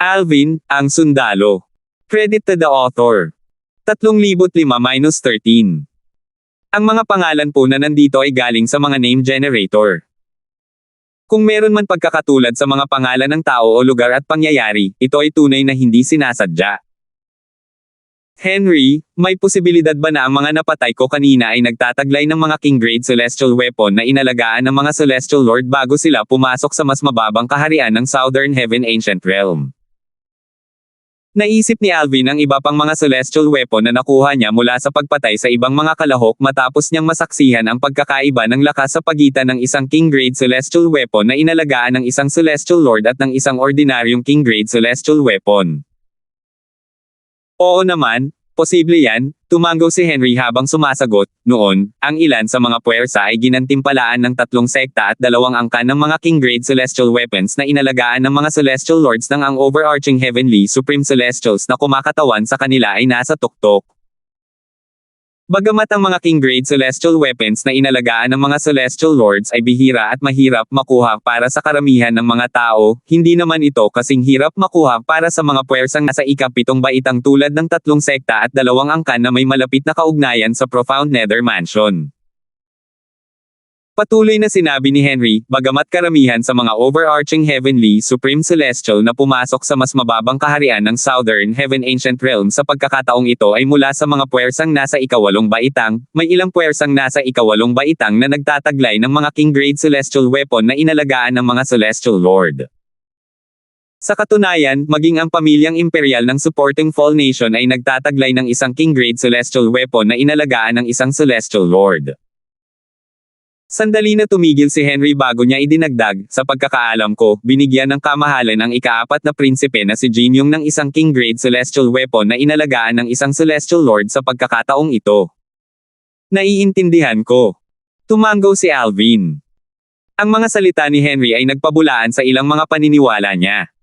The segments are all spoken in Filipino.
Alvin, ang sundalo. Credit to the author. 3005-13. Ang mga pangalan po na nandito ay galing sa mga name generator. Kung meron man pagkakatulad sa mga pangalan ng tao o lugar at pangyayari, ito ay tunay na hindi sinasadya. Henry, may posibilidad ba na ang mga napatay ko kanina ay nagtataglay ng mga king-grade celestial weapon na inalagaan ng mga celestial lord bago sila pumasok sa mas mababang kaharian ng Southern Heaven Ancient Realm? Naisip ni Alvin ang iba pang mga celestial weapon na nakuha niya mula sa pagpatay sa ibang mga kalahok matapos niyang masaksihan ang pagkakaiba ng lakas sa pagitan ng isang king-grade celestial weapon na inalagaan ng isang celestial lord at ng isang ordinaryong king-grade celestial weapon. Oo naman, posible yan, tumanggaw si Henry habang sumasagot. Noon, ang ilan sa mga puwersa ay ginantimpalaan ng 3 sekta at 2 angkan ng mga king-grade celestial weapons na inalagaan ng mga celestial lords ng ang overarching heavenly supreme celestials na kumakatawan sa kanila ay nasa tuktok. Bagamat ang mga king-grade celestial weapons na inalagaan ng mga celestial lords ay bihira at mahirap makuha para sa karamihan ng mga tao, hindi naman ito kasing hirap makuha para sa mga puwersang nasa ika-7 baitang tulad ng 3 sekta at 2 angkan na may malapit na kaugnayan sa Profound Nether Mansion. Patuloy na sinabi ni Henry, bagamat karamihan sa mga overarching heavenly supreme celestial na pumasok sa mas mababang kaharian ng Southern Heaven Ancient Realm sa pagkakataong ito ay mula sa mga puwersang nasa ika-8 baitang, may ilang puwersang nasa ika-8 baitang na nagtataglay ng mga king-grade celestial weapon na inalagaan ng mga celestial lord. Sa katunayan, maging ang pamilyang imperial ng supporting Fall Nation ay nagtataglay ng isang king-grade celestial weapon na inalagaan ng isang celestial lord. Sandali na tumigil si Henry bago niya idinagdag, sa pagkakaalam ko, binigyan ng kamahalan ang ika-4 na prinsipe na si Jinyong ng isang king-grade celestial weapon na inalagaan ng isang celestial lord sa pagkakataong ito. Naiintindihan ko. Tumanggaw si Alvin. Ang mga salita ni Henry ay nagpabulaan sa ilang mga paniniwala niya.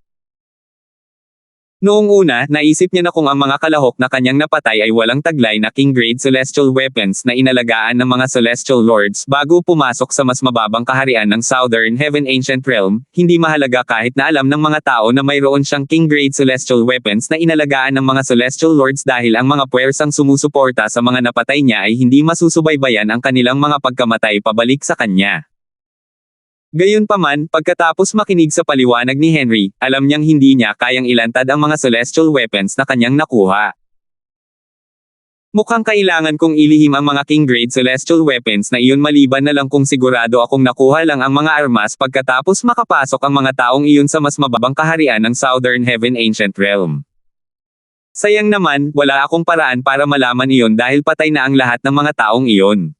Noong una, naisip niya na kung ang mga kalahok na kanyang napatay ay walang taglay na king-grade celestial weapons na inalagaan ng mga celestial lords bago pumasok sa mas mababang kaharian ng Southern Heaven Ancient Realm, hindi mahalaga kahit na alam ng mga tao na mayroon siyang king-grade celestial weapons na inalagaan ng mga celestial lords dahil ang mga puwersang sumusuporta sa mga napatay niya ay hindi masusubaybayan ang kanilang mga pagkamatay pabalik sa kanya. Gayunpaman, pagkatapos makinig sa paliwanag ni Henry, alam niyang hindi niya kayang ilantad ang mga celestial weapons na kanyang nakuha. Mukhang kailangan kong ilihim ang mga king-grade celestial weapons na iyon maliban na lang kung sigurado akong nakuha lang ang mga armas pagkatapos makapasok ang mga taong iyon sa mas mababang kaharian ng Southern Heaven Ancient Realm. Sayang naman, wala akong paraan para malaman iyon dahil patay na ang lahat ng mga taong iyon.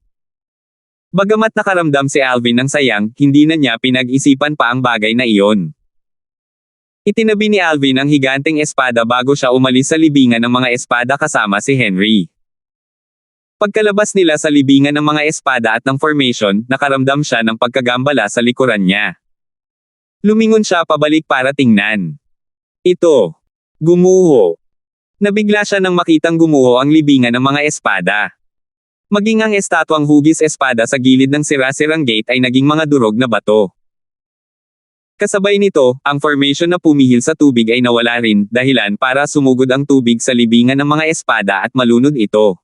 Bagamat nakaramdam si Alvin ng sayang, hindi na niya pinag-isipan pa ang bagay na iyon. Itinabi ni Alvin ang higanteng espada bago siya umalis sa libingan ng mga espada kasama si Henry. Pagkalabas nila sa libingan ng mga espada at ng formation, nakaramdam siya ng pagkagambala sa likuran niya. Lumingon siya pabalik para tingnan. Ito. Gumuho. Nabigla siya nang makitang gumuho ang libingan ng mga espada. Maging ang estatwang hugis espada sa gilid ng sira-sirang gate ay naging mga durog na bato. Kasabay nito, ang formation na pumihil sa tubig ay nawala rin, dahilan para sumugod ang tubig sa libingan ng mga espada at malunod ito.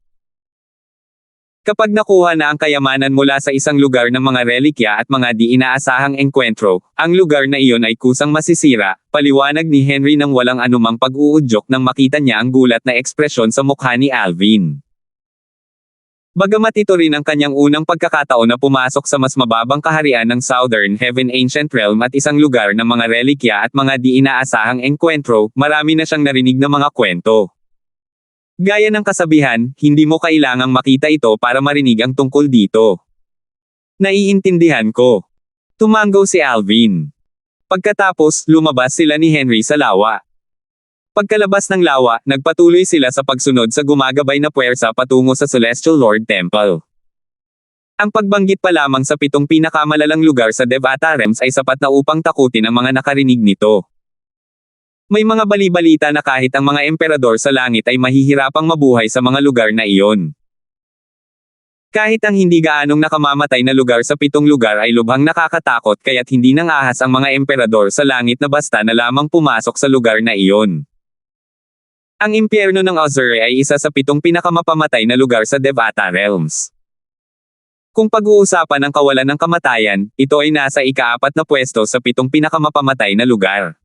Kapag nakuha na ang kayamanan mula sa isang lugar ng mga relikya at mga di inaasahang engkwentro, ang lugar na iyon ay kusang masisira, paliwanag ni Henry nang walang anumang pag-uudyok nang makita niya ang gulat na ekspresyon sa mukha ni Alvin. Bagamat ito rin ang kanyang unang pagkakataon na pumasok sa mas mababang kaharian ng Southern Heaven Ancient Realm at isang lugar ng mga relikya at mga di inaasahang engkwentro, marami na siyang narinig na mga kwento. Gaya ng kasabihan, hindi mo kailangang makita ito para marinig ang tungkol dito. Naiintindihan ko. Tumanggaw si Alvin. Pagkatapos, lumabas sila ni Henry sa lawa. Pagkalabas ng lawa, nagpatuloy sila sa pagsunod sa gumagabay na puwersa patungo sa Celestial Lord Temple. Ang pagbanggit pa lamang sa 7 pinakamalalang lugar sa Devata Realms ay sapat na upang takutin ang mga nakarinig nito. May mga bali-balita na kahit ang mga emperador sa langit ay mahihirapang mabuhay sa mga lugar na iyon. Kahit ang hindi gaanong nakamamatay na lugar sa 7 lugar ay lubhang nakakatakot kaya't hindi nang ahas ang mga emperador sa langit na basta na lamang pumasok sa lugar na iyon. Ang impyerno ng Azure ay isa sa 7 pinakamapamatay na lugar sa Devata Realms. Kung pag-uusapan ang kawalan ng kamatayan, ito ay nasa ika-4 na pwesto sa 7 pinakamapamatay na lugar.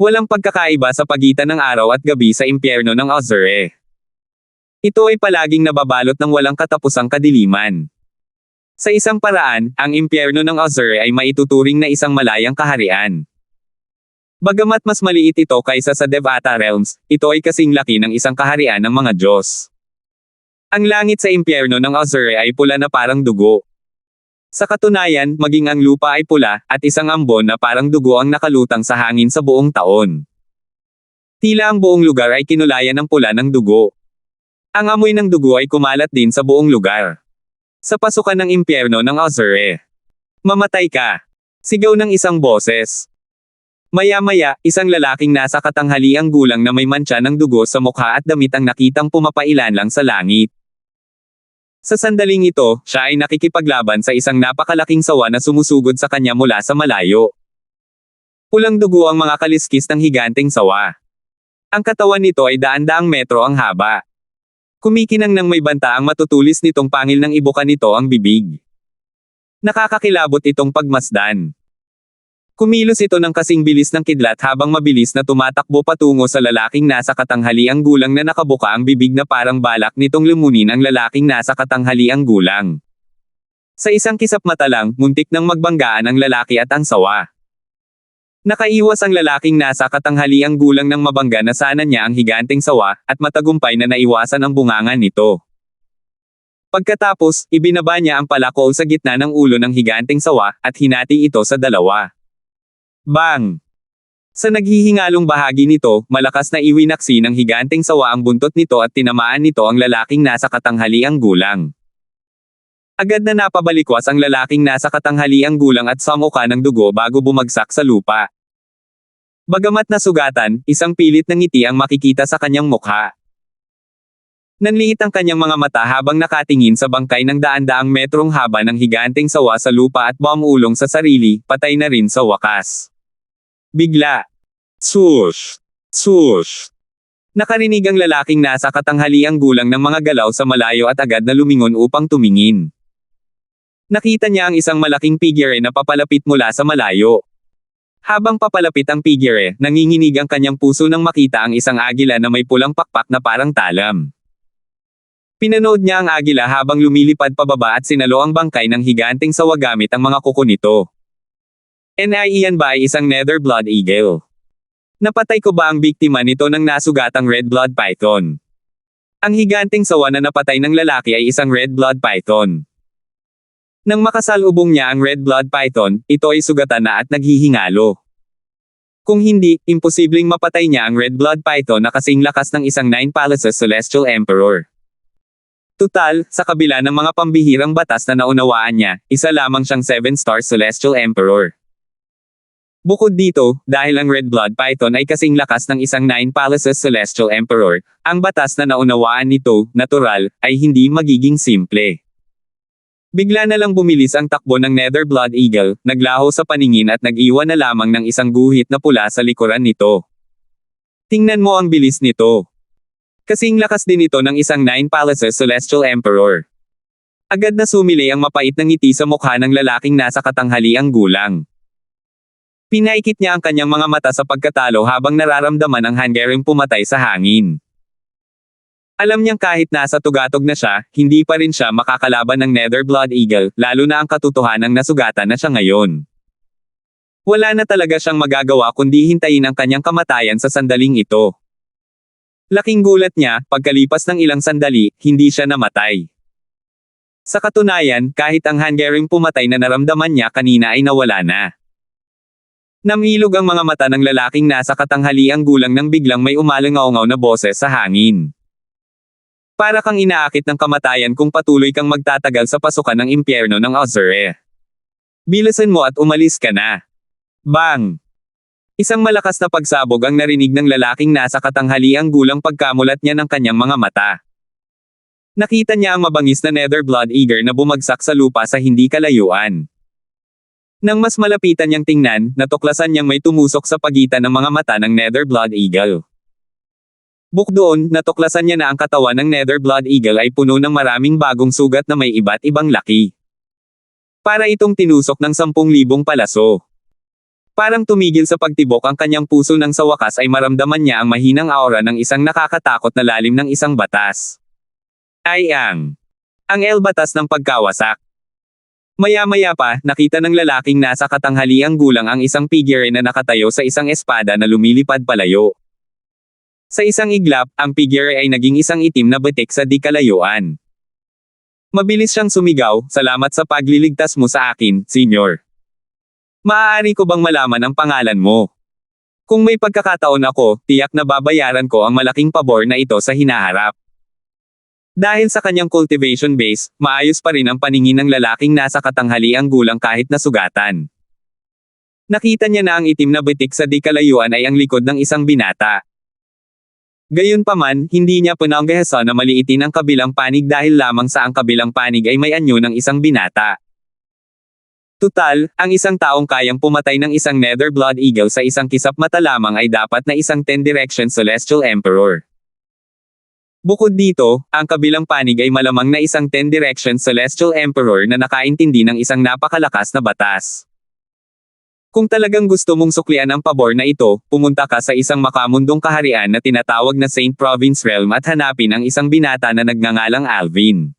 Walang pagkakaiba sa pagitan ng araw at gabi sa impyerno ng Azure. Ito ay palaging nababalot ng walang katapusang kadiliman. Sa isang paraan, ang impyerno ng Azure ay maituturing na isang malayang kaharian. Bagamat mas maliit ito kaysa sa Devata Realms, ito ay kasing laki ng isang kaharian ng mga Diyos. Ang langit sa impyerno ng Azure ay pula na parang dugo. Sa katunayan, maging ang lupa ay pula, at isang ambon na parang dugo ang nakalutang sa hangin sa buong taon. Tila ang buong lugar ay kinulayan ng pula ng dugo. Ang amoy ng dugo ay kumalat din sa buong lugar. Sa pasukan ng impyerno ng Azure. Mamatay ka! Sigaw ng isang boses. Maya-maya, isang lalaking nasa katanghaliang gulang na may mantsa ng dugo sa mukha at damit ang nakitang pumapailan lang sa langit. Sa sandaling ito, siya ay nakikipaglaban sa isang napakalaking sawa na sumusugod sa kanya mula sa malayo. Pulang dugo ang mga kaliskis ng higanteng sawa. Ang katawan nito ay daan-daang metro ang haba. Kumikinang ng may banta ang matutulis nitong pangil ng ibuka nito ang bibig. Nakakakilabot itong pagmasdan. Kumilos ito ng kasing bilis ng kidlat habang mabilis na tumatakbo patungo sa lalaking nasa katanghaliang gulang na nakabuka ang bibig na parang balak nitong lumunin ang lalaking nasa katanghaliang gulang. Sa isang kisap mata lang, muntik nang magbanggaan ang lalaki at ang sawa. Nakaiwas ang lalaking nasa katanghaliang gulang ng mabangga na sana niya ang higanteng sawa, at matagumpay na naiwasan ang bungangan nito. Pagkatapos, ibinaba niya ang palako sa gitna ng ulo ng higanteng sawa, at hinati ito sa dalawa. Bang! Sa naghihingalong bahagi nito, malakas na iwinaksi ng higanteng sawa ang buntot nito at tinamaan nito ang lalaking nasa katanghaliang gulang. Agad na napabalikwas ang lalaking nasa katanghaliang gulang at samuka ng dugo bago bumagsak sa lupa. Bagamat nasugatan, isang pilit na ngiti ang makikita sa kanyang mukha. Nanliit ang kanyang mga mata habang nakatingin sa bangkay ng daan-daang metrong haba ng higanteng sawa sa lupa at bumulong sa sarili, patay na rin sa wakas. Bigla. Swoosh! Swoosh! Nakarinig ang lalaking nasa katanghaliang gulang ng mga galaw sa malayo at agad na lumingon upang tumingin. Nakita niya ang isang malaking figure na papalapit mula sa malayo. Habang papalapit ang figure, nanginginig ang kanyang puso nang makita ang isang agila na may pulang pakpak na parang talam. Pinanood niya ang agila habang lumilipad pababa at sinalo ang bangkay ng higanteng sawa gamit ang mga kuko nito. Iyan ba ay isang nether blood eagle? Napatay ko ba ang biktima nito ng nasugatang red blood python? Ang higanteng sawa na napatay ng lalaki ay isang red blood python. Nang makasalubong niya ang red blood python, ito ay sugatan na at naghihingalo. Kung hindi, imposibleng mapatay niya ang red blood python na kasing lakas ng isang 9 Palaces Celestial Emperor. Tutal, sa kabila ng mga pambihirang batas na naunawaan niya, isa lamang siyang 7-star Celestial Emperor. Bukod dito, dahil ang red blood python ay kasing lakas ng isang 9 Palaces Celestial Emperor, ang batas na naunawaan nito, natural, ay hindi magiging simple. Bigla na lang bumilis ang takbo ng Nether Blood Eagle, naglaho sa paningin at nag-iwan na lamang ng isang guhit na pula sa likuran nito. Tingnan mo ang bilis nito. Kasing lakas din ito ng isang 9 Palaces Celestial Emperor. Agad na sumili ang mapait na ngiti sa mukha ng lalaking nasa katanghaliang gulang. Pinaikit niya ang kanyang mga mata sa pagkatalo habang nararamdaman ang hangering pumatay sa hangin. Alam niyang kahit nasa tugatog na siya, hindi pa rin siya makakalaban ng Nether Blood Eagle, lalo na ang katotohanang nasugatan na siya ngayon. Wala na talaga siyang magagawa kundi hintayin ang kanyang kamatayan sa sandaling ito. Laking gulat niya, pagkalipas ng ilang sandali, hindi siya namatay. Sa katunayan, kahit ang hangering pumatay na naramdaman niya kanina ay nawala na. Namilog ang mga mata ng lalaking nasa katanghaliang gulang nang biglang may umalangaw-ngaw na boses sa hangin. Para kang inaakit ng kamatayan kung patuloy kang magtatagal sa pasukan ng impyerno ng Azure. Bilisan mo at umalis ka na. Bang! Isang malakas na pagsabog ang narinig ng lalaking nasa katanghaliang gulang pagkamulat niya ng kanyang mga mata. Nakita niya ang mabangis na nether blood eager na bumagsak sa lupa sa hindi kalayuan. Nang mas malapitan niyang tingnan, natuklasan niyang may tumusok sa pagitan ng mga mata ng nether blood eagle. Bukod doon, natuklasan niya na ang katawan ng nether blood eagle ay puno ng maraming bagong sugat na may iba't ibang laki. Para itong tinusok ng 10,000 palaso. Parang tumigil sa pagtibok ang kanyang puso nang sa wakas ay maramdaman niya ang mahinang aura ng isang nakakatakot na lalim ng isang batas. Ay ang El batas ng pagkawasak. Maya-maya pa, nakita ng lalaking nasa katanghaliang gulang ang isang figure na nakatayo sa isang espada na lumilipad palayo. Sa isang iglap, ang figure ay naging isang itim na batik sa di kalayuan. Mabilis siyang sumigaw, "Salamat sa pagliligtas mo sa akin, Senyor. Maaari ko bang malaman ang pangalan mo? Kung may pagkakataon ako, tiyak na babayaran ko ang malaking pabor na ito sa hinaharap." Dahil sa kanyang cultivation base, maayos pa rin ang paningin ng lalaking nasa katanghaliang gulang kahit nasugatan. Nakita niya na ang itim na bitik sa di kalayuan ay ang likod ng isang binata. Gayunpaman, hindi niya pinanggahasa na maliitin ang kabilang panig dahil lamang sa ang kabilang panig ay may anyo ng isang binata. Tutal, ang isang taong kayang pumatay ng isang nether blood eagle sa isang kisap mata lamang ay dapat na isang 10-direction celestial emperor. Bukod dito, ang kabilang panig ay malamang na isang 10-direction celestial emperor na nakaintindi ng isang napakalakas na batas. Kung talagang gusto mong suklian ang pabor na ito, pumunta ka sa isang makamundong kaharian na tinatawag na Saint Province Realm at hanapin ang isang binata na nagngangalang Alvin.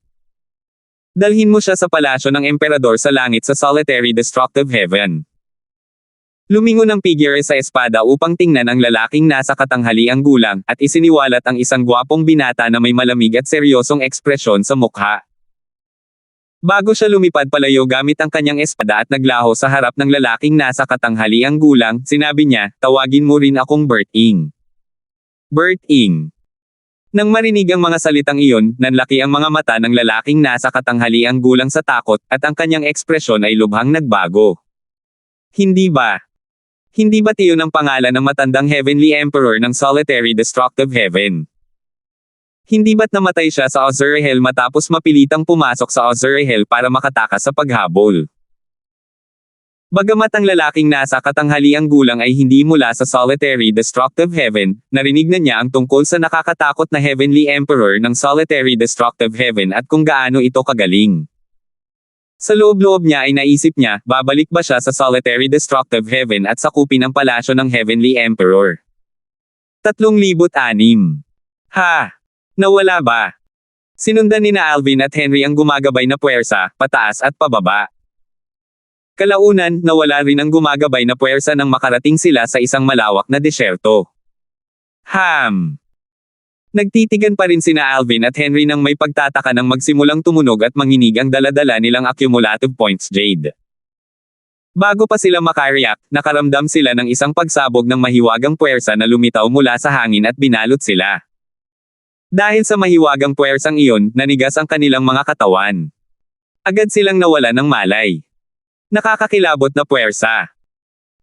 Dalhin mo siya sa palasyo ng emperador sa langit sa Solitary Destructive Heaven. Lumingon ang figure sa espada upang tingnan ang lalaking nasa katanghaliang gulang, at isiniwalat ang isang gwapong binata na may malamig at seryosong ekspresyon sa mukha. Bago siya lumipad palayo gamit ang kanyang espada at naglaho sa harap ng lalaking nasa katanghaliang gulang, sinabi niya, "Tawagin mo rin akong Bert Ing." Bert Ing. Nang marinig ang mga salitang iyon, nanlaki ang mga mata ng lalaking nasa katanghaliang gulang sa takot, at ang kanyang ekspresyon ay lubhang nagbago. Hindi ba? Hindi ba iyon ang pangalan ng matandang Heavenly Emperor ng Solitary Destructive Heaven? Hindi ba't namatay siya sa Azurahel matapos mapilitang pumasok sa Azurahel para makatakas sa paghabol? Bagamat ang lalaking nasa katanghaliang gulang ay hindi mula sa Solitary Destructive Heaven, narinig na niya ang tungkol sa nakakatakot na Heavenly Emperor ng Solitary Destructive Heaven at kung gaano ito kagaling. Sa loob-loob niya ay naisip niya, babalik ba siya sa Solitary Destructive Heaven at sakupin ang palasyo ng Heavenly Emperor? 3,006. Ha! Nawala ba? Sinundan ni na Alvin at Henry ang gumagabay na puwersa, pataas at pababa. Kalaunan, nawala rin ang gumagabay na puwersa nang makarating sila sa isang malawak na desyerto. Nagtitigan pa rin sina Alvin at Henry nang may pagtataka nang magsimulang tumunog at manginig ang dala-dala nilang accumulative points jade. Bago pa sila makareact, nakaramdam sila ng isang pagsabog ng mahiwagang puwersa na lumitaw mula sa hangin at binalot sila. Dahil sa mahiwagang puwersang iyon, nanigas ang kanilang mga katawan. Agad silang nawala ng malay. Nakakakilabot na puwersa.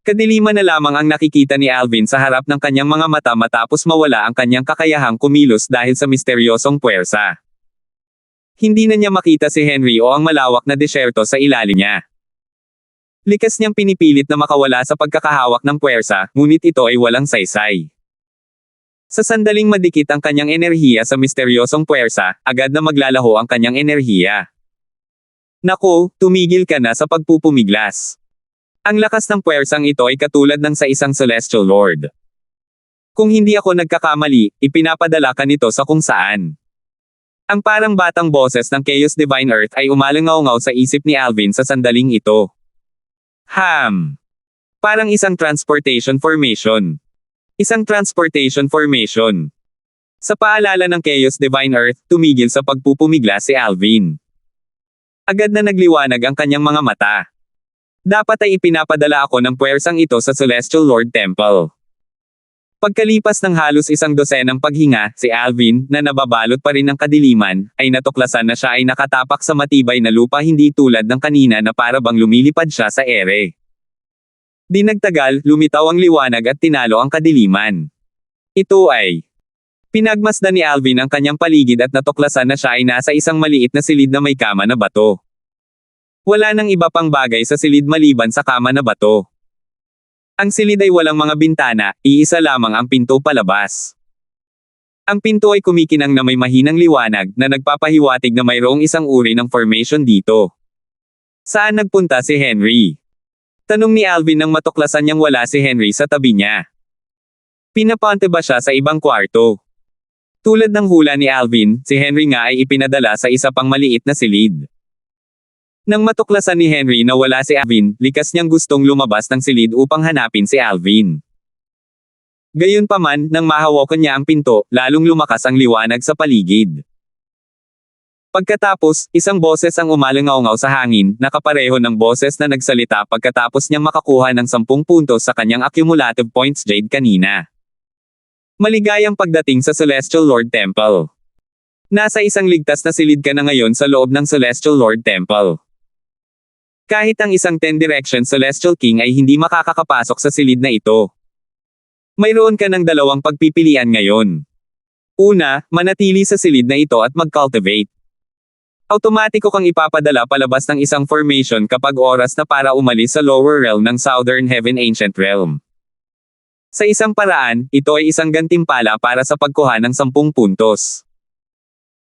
Kadiliman na lamang ang nakikita ni Alvin sa harap ng kanyang mga mata matapos mawala ang kanyang kakayahang kumilos dahil sa misteryosong puwersa. Hindi na niya makita si Henry o ang malawak na desyerto sa ilalim niya. Likas niyang pinipilit na makawala sa pagkakahawak ng puwersa, ngunit ito ay walang saysay. Sa sandaling madikit ang kanyang enerhiya sa misteryosong puwersa, agad na maglalaho ang kanyang enerhiya. Naku, tumigil ka na sa pagpupumiglas. Ang lakas ng puwersang ito ay katulad ng sa isang celestial lord. Kung hindi ako nagkakamali, ipinapadala ka nito sa kung saan. Ang parang batang boses ng Chaos Divine Earth ay umalangaw-ngaw sa isip ni Alvin sa sandaling ito. Parang isang transportation formation. Isang transportation formation. Sa paalala ng Chaos Divine Earth, tumigil sa pagpupumiglas si Alvin. Agad na nagliwanag ang kanyang mga mata. Dapat ay ipinapadala ako ng puwersang ito sa Celestial Lord Temple. Pagkalipas ng halos 100 paghinga, si Alvin, na nababalot pa rin ng kadiliman, ay natuklasan na siya ay nakatapak sa matibay na lupa hindi tulad ng kanina na para bang lumilipad siya sa ere. Di nagtagal, lumitaw ang liwanag at tinalo ang kadiliman. Ito ay Pinagmasdan ni Alvin ang kanyang paligid at natuklasan na siya ay nasa isang maliit na silid na may kama na bato. Wala nang iba pang bagay sa silid maliban sa kama na bato. Ang silid ay walang mga bintana, iisa lamang ang pinto palabas. Ang pinto ay kumikinang na may mahinang liwanag na nagpapahiwatig na mayroong isang uri ng formation dito. Saan nagpunta si Henry? Tanong ni Alvin nang matuklasan niyang wala si Henry sa tabi niya. Pinapante ba siya sa ibang kwarto? Tulad ng hula ni Alvin, si Henry nga ay ipinadala sa isa pang maliit na silid. Nang matuklasan ni Henry na wala si Alvin, likas niyang gustong lumabas ng silid upang hanapin si Alvin. Gayunpaman, nang mahawakan niya ang pinto, lalong lumakas ang liwanag sa paligid. Pagkatapos, isang boses ang umalangaw sa hangin, nakapareho ng boses na nagsalita pagkatapos niyang makakuha ng 10 puntos sa kanyang accumulative points Jade kanina. Maligayang pagdating sa Celestial Lord Temple. Nasa isang ligtas na silid ka na ngayon sa loob ng Celestial Lord Temple. Kahit ang isang 10 Direction Celestial King ay hindi makakapasok sa silid na ito. Mayroon ka ng dalawang pagpipilian ngayon. Una, manatili sa silid na ito at mag-cultivate. Automatiko kang ipapadala palabas ng isang formation kapag oras na para umalis sa lower realm ng Southern Heaven Ancient Realm. Sa isang paraan, ito ay isang gantimpala para sa pagkuha ng 10 puntos.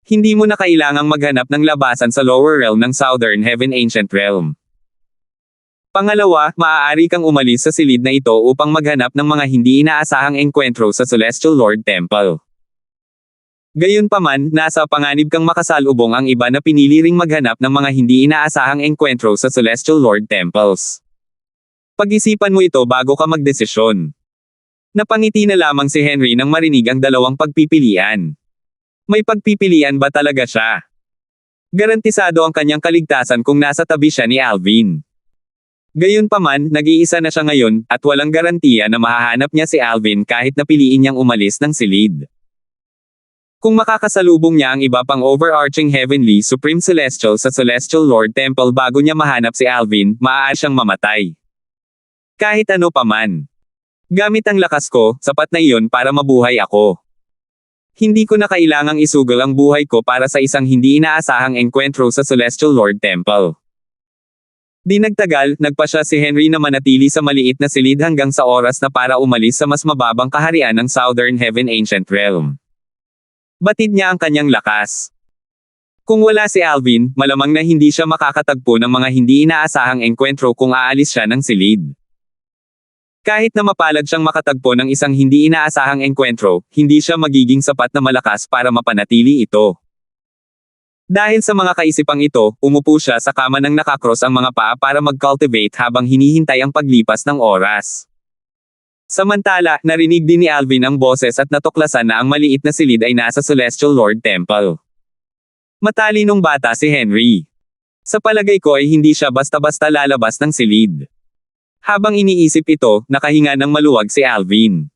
Hindi mo na kailangang maghanap ng labasan sa lower realm ng Southern Heaven Ancient Realm. Pangalawa, maaari kang umalis sa silid na ito upang maghanap ng mga hindi inaasahang enkwentro sa Celestial Lord Temple. Gayunpaman, nasa panganib kang makasalubong ang iba na pinili ring maghanap ng mga hindi inaasahang enkwentro sa Celestial Lord Temples. Pag-isipan mo ito bago ka magdesisyon. Napangiti na lamang si Henry nang marinig ang dalawang pagpipilian. May pagpipilian ba talaga siya? Garantisado ang kanyang kaligtasan kung nasa tabi siya ni Alvin. Gayunpaman, nag-iisa na siya ngayon, at walang garantiya na mahahanap niya si Alvin kahit napiliin niyang umalis ng silid. Kung makakasalubong niya ang iba pang overarching Heavenly Supreme Celestial sa Celestial Lord Temple bago niya mahanap si Alvin, maaari siyang mamatay. Kahit ano pa man. Gamit ang lakas ko, sapat na iyon para mabuhay ako. Hindi ko na kailangang isugal ang buhay ko para sa isang hindi inaasahang enkwentro sa Celestial Lord Temple. Di nagtagal, nagpasya si Henry na manatili sa maliit na silid hanggang sa oras na para umalis sa mas mababang kaharian ng Southern Heaven Ancient Realm. Batid niya ang kanyang lakas. Kung wala si Alvin, malamang na hindi siya makakatagpo ng mga hindi inaasahang enkwentro kung aalis siya ng silid. Kahit na mapalad siyang makatagpo ng isang hindi inaasahang enkwentro, hindi siya magiging sapat na malakas para mapanatili ito. Dahil sa mga kaisipang ito, umupo siya sa kama nang nakakross ang mga paa para mag-cultivate habang hinihintay ang paglipas ng oras. Samantala, narinig din ni Alvin ang boses at natuklasan na ang maliit na silid ay nasa Celestial Lord Temple. Matalinong bata si Henry. Sa palagay ko ay hindi siya basta-basta lalabas ng silid. Habang iniisip ito, nakahinga ng maluwag si Alvin.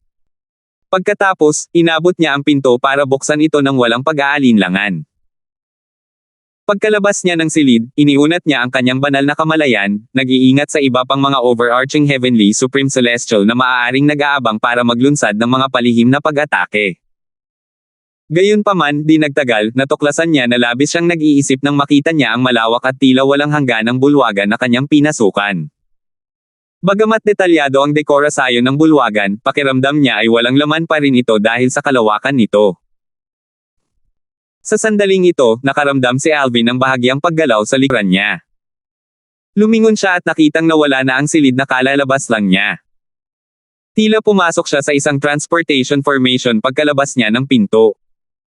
Pagkatapos, inabot niya ang pinto para buksan ito ng walang pag-aalinlangan. Pagkalabas niya ng silid, iniunat niya ang kanyang banal na kamalayan, nag-iingat sa iba pang mga overarching Heavenly Supreme Celestial na maaaring nag-aabang para maglunsad ng mga palihim na pag-atake. Gayunpaman, di nagtagal, natuklasan niya na labis siyang nag-iisip nang makita niya ang malawak at tila walang hangganang bulwagan na kanyang pinasukan. Bagamat detalyado ang dekorasyon ng bulwagan, pakiramdam niya ay walang laman pa rin ito dahil sa kalawakan nito. Sa sandaling ito, nakaramdam si Alvin ng bahagyang paggalaw sa likuran niya. Lumingon siya at nakitang nawala na ang silid na kalalabas lang niya. Tila pumasok siya sa isang transportation formation pagkalabas niya ng pinto.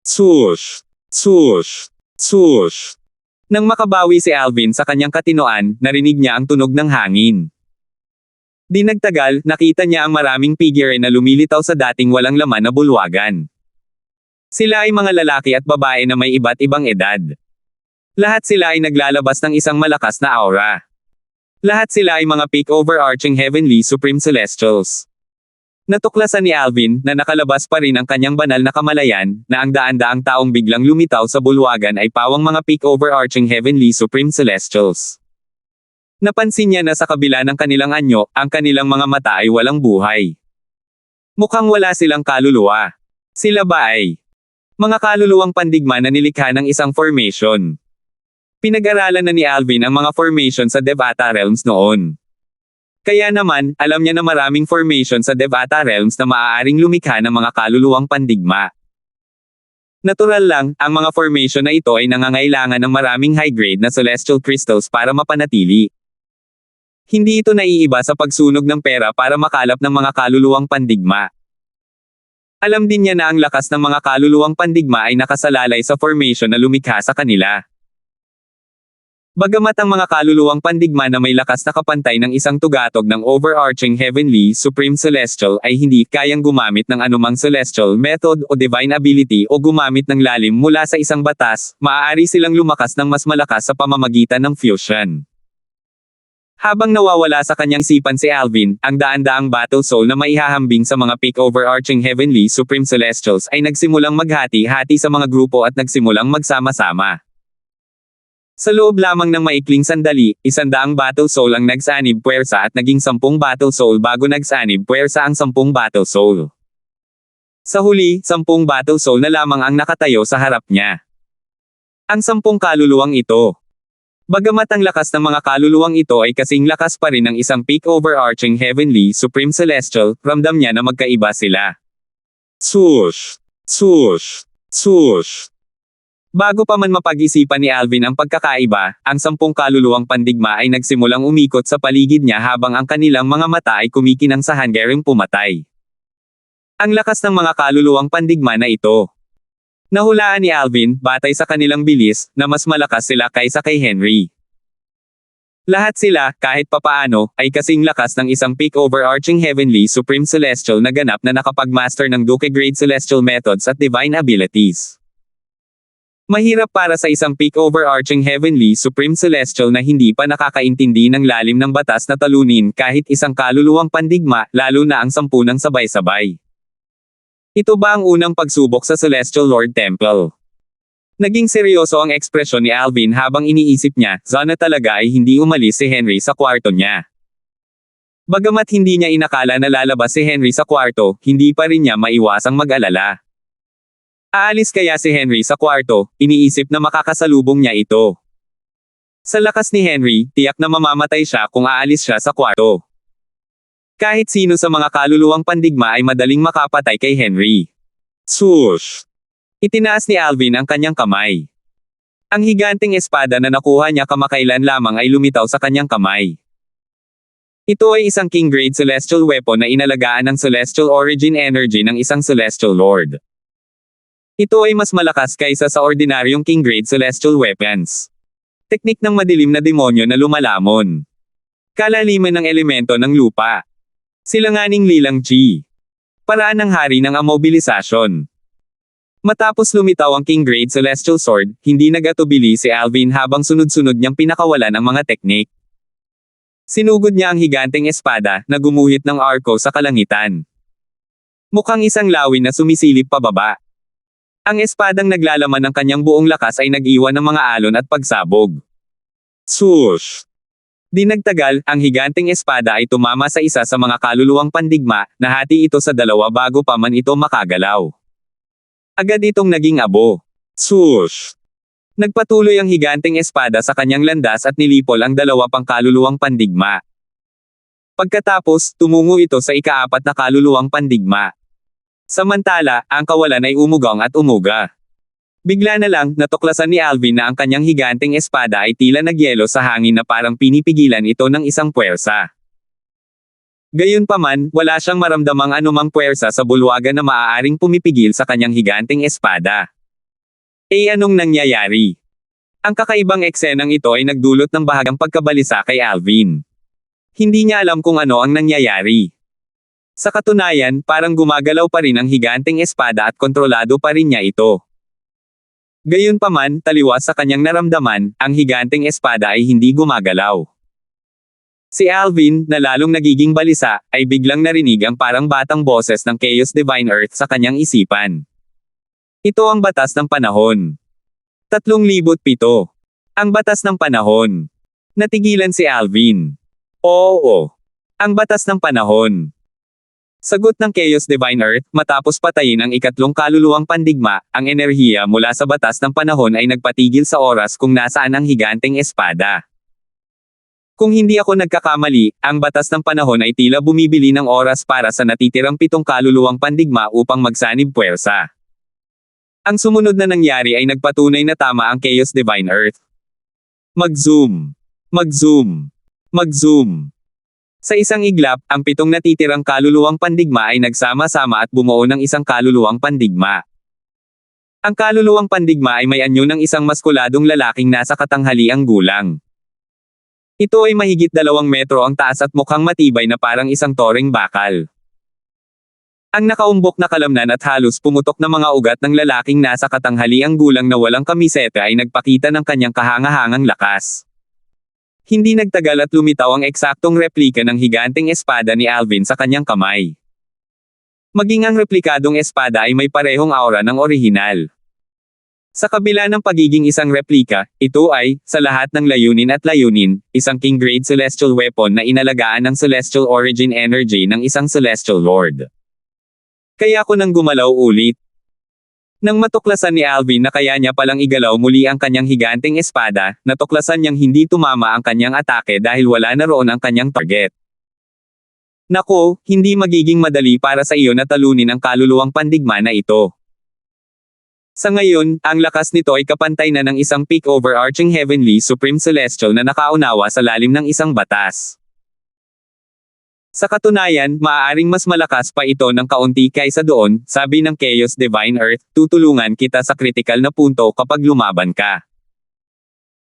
Swoosh! Swoosh! Swoosh! Nang makabawi si Alvin sa kanyang katinoan, narinig niya ang tunog ng hangin. Di nagtagal, nakita niya ang maraming figure na lumilitaw sa dating walang laman na bulwagan. Sila ay mga lalaki at babae na may iba't ibang edad. Lahat sila ay naglalabas ng isang malakas na aura. Lahat sila ay mga peak overarching Heavenly Supreme Celestials. Natuklasan ni Alvin na nakalabas pa rin ang kanyang banal na kamalayan, na ang daan-daang taong biglang lumitaw sa bulwagan ay pawang mga peak overarching Heavenly Supreme Celestials. Napansin niya na sa kabila ng kanilang anyo, ang kanilang mga mata ay walang buhay. Mukhang wala silang kaluluwa. Sila ba ay Mga kaluluwang pandigma na nilikha ng isang formation. Pinag-aralan na ni Alvin ang mga formation sa Devata Realms noon. Kaya naman, alam niya na maraming formation sa Devata Realms na maaaring lumikha ng mga kaluluwang pandigma. Natural lang, ang mga formation na ito ay nangangailangan ng maraming high-grade na celestial crystals para mapanatili. Hindi ito naiiba sa pagsunog ng pera para makalap ng mga kaluluwang pandigma. Alam din niya na ang lakas ng mga kaluluwang pandigma ay nakasalalay sa formation na lumikha sa kanila. Bagamat ang mga kaluluwang pandigma na may lakas na kapantay ng isang tugatog ng overarching heavenly supreme celestial ay hindi kayang gumamit ng anumang celestial method o divine ability o gumamit ng lalim mula sa isang batas, maaari silang lumakas ng mas malakas sa pamamagitan ng fusion. Habang nawawala sa kanyang isipan si Alvin, ang daan-daang battle soul na maihahambing sa mga peak overarching heavenly supreme celestials ay nagsimulang maghati-hati sa mga grupo at nagsimulang magsama-sama. Sa loob lamang ng maikling sandali, 100 battle soul ang nagsanib puwersa at naging 10 battle soul bago nagsanib puwersa ang 10 battle soul. Sa huli, 10 battle soul na lamang ang nakatayo sa harap niya. Ang 10 kaluluwang ito. Bagamat ang lakas ng mga kaluluwang ito ay kasing lakas pa rin ng isang peak overarching heavenly supreme celestial, ramdam niya na magkaiba sila. Swoosh! Swoosh! Swoosh! Bago pa man mapag-isipan ni Alvin ang pagkakaiba, ang 10 kaluluwang pandigma ay nagsimulang umikot sa paligid niya habang ang kanilang mga mata ay kumikinang sa hanggaring pumatay. Ang lakas ng mga kaluluwang pandigma na ito. Nahulaan ni Alvin, batay sa kanilang bilis, na mas malakas sila kaysa kay Henry. Lahat sila, kahit papaano, ay kasing lakas ng isang peak overarching heavenly supreme celestial na ganap na nakapag-master ng Duke grade celestial methods at divine abilities. Mahirap para sa isang peak overarching heavenly supreme celestial na hindi pa nakakaintindi ng lalim ng batas na talunin kahit isang kaluluwang pandigma, lalo na ang 10 ng sabay-sabay. Ito ba ang unang pagsubok sa Celestial Lord Temple? Naging seryoso ang ekspresyon ni Alvin habang iniisip niya, sana talaga ay hindi umalis si Henry sa kwarto niya. Bagamat hindi niya inakala na lalabas si Henry sa kwarto, hindi pa rin niya maiwasang mag-alala. Aalis kaya si Henry sa kwarto, iniisip na makakasalubong niya ito. Sa lakas ni Henry, tiyak na mamamatay siya kung aalis siya sa kwarto. Kahit sino sa mga kaluluwang pandigma ay madaling makapatay kay Henry. Swoosh! Itinaas ni Alvin ang kanyang kamay. Ang higanting espada na nakuha niya kamakailan lamang ay lumitaw sa kanyang kamay. Ito ay isang King Grade Celestial Weapon na inalagaan ng Celestial Origin Energy ng isang Celestial Lord. Ito ay mas malakas kaysa sa ordinaryong King Grade Celestial Weapons. Teknik ng madilim na demonyo na lumalamon. Kalaliman ng elemento ng lupa. Silanganing lilang chi. Paraan ng hari ng amobilisasyon. Matapos lumitaw ang King Grade Celestial Sword, hindi nagatubili si Alvin habang sunod-sunod niyang pinakawalan ang mga teknik. Sinugod niya ang higanteng espada na gumuhit ng arko sa kalangitan. Mukhang isang lawin na sumisilip pababa. Ang espadang naglalaman ng kanyang buong lakas ay nag-iwan ng mga alon at pagsabog. Swoosh! Di nagtagal, ang higanteng espada ay tumama sa isa sa mga kaluluwang pandigma, nahati ito sa dalawa bago pa man ito makagalaw. Agad itong naging abo. Swoosh! Nagpatuloy ang higanteng espada sa kanyang landas at nilipol ang dalawa pang kaluluwang pandigma. Pagkatapos, tumungo ito sa ika-4 na kaluluwang pandigma. Samantala, ang kawalan ay umugang at umuga. Bigla na lang, natuklasan ni Alvin na ang kanyang higanteng espada ay tila nagyelo sa hangin na parang pinipigilan ito ng isang puwersa. Gayunpaman, wala siyang maramdamang anumang puwersa sa bulwagan na maaaring pumipigil sa kanyang higanteng espada. Anong nangyayari? Ang kakaibang eksenang ito ay nagdulot ng bahagang pagkabalisa kay Alvin. Hindi niya alam kung ano ang nangyayari. Sa katunayan, parang gumagalaw pa rin ang higanteng espada at kontrolado pa rin niya ito. Gayunpaman, taliwas sa kanyang naramdaman, ang higanteng espada ay hindi gumagalaw. Si Alvin, na lalong nagiging balisa, ay biglang narinig ang parang batang boses ng Chaos Divine Earth sa kanyang isipan. Ito ang batas ng panahon. 3007. Ang batas ng panahon. Natigilan si Alvin. Oo. Ang batas ng panahon. Sagot ng Chaos Divine Earth, matapos patayin ang ikatlong kaluluwang pandigma, ang enerhiya mula sa batas ng panahon ay nagpatigil sa oras kung nasaan ang higanteng espada. Kung hindi ako nagkakamali, ang batas ng panahon ay tila bumibili ng oras para sa natitirang 7 kaluluwang pandigma upang magsanib puwersa. Ang sumunod na nangyari ay nagpatunay na tama ang Chaos Divine Earth. Mag-zoom. Mag-zoom. Mag-zoom. Sa isang iglap, ang 7 natitirang kaluluwang pandigma ay nagsama-sama at bumuo ng isang kaluluwang pandigma. Ang kaluluwang pandigma ay may anyo ng isang maskuladong lalaking nasa katanghaliang gulang. Ito ay mahigit 2 metro ang taas at mukhang matibay na parang isang toreng bakal. Ang nakaumbok na kalamnan at halos pumutok na mga ugat ng lalaking nasa katanghaliang gulang na walang kamiseta ay nagpakita ng kanyang kahangahangang lakas. Hindi nagtagal at lumitaw ang eksaktong replika ng higanteng espada ni Alvin sa kanyang kamay. Maging ang replikadong espada ay may parehong aura ng orihinal. Sa kabila ng pagiging isang replika, ito ay, sa lahat ng layunin at layunin, isang king-grade celestial weapon na inalagaan ng celestial origin energy ng isang celestial lord. Kaya ko nang gumalaw ulit. Nang matuklasan ni Alvin na kaya niya palang igalaw muli ang kanyang higanteng espada, natuklasan niyang hindi tumama ang kanyang atake dahil wala na roon ang kanyang target. Nako, hindi magiging madali para sa iyo na talunin ang kaluluwang pandigma na ito. Sa ngayon, ang lakas nito ay kapantay na ng isang peak overarching heavenly supreme celestial na nakaunawa sa lalim ng isang batas. Sa katunayan, maaaring mas malakas pa ito ng kaunti kaysa doon, sabi ng Chaos Divine Earth, tutulungan kita sa kritikal na punto kapag lumaban ka.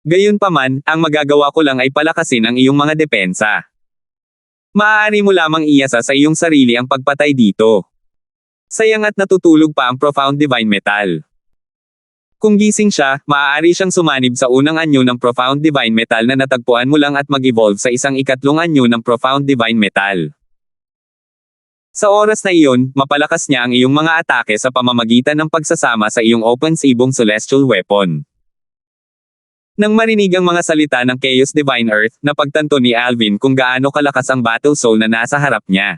Gayunpaman, ang magagawa ko lang ay palakasin ang iyong mga depensa. Maaari mo lamang iasa sa iyong sarili ang pagpatay dito. Sayang at natutulog pa ang Profound Divine Metal. Kung gising siya, maaari siyang sumanib sa unang anyo ng Profound Divine Metal na natagpuan mo lang at mag-evolve sa isang ikatlong anyo ng Profound Divine Metal. Sa oras na iyon, mapalakas niya ang iyong mga atake sa pamamagitan ng pagsasama sa iyong offensibong celestial weapon. Nang marinig ang mga salita ng Chaos Divine Earth, napagtanto ni Alvin kung gaano kalakas ang battle soul na nasa harap niya.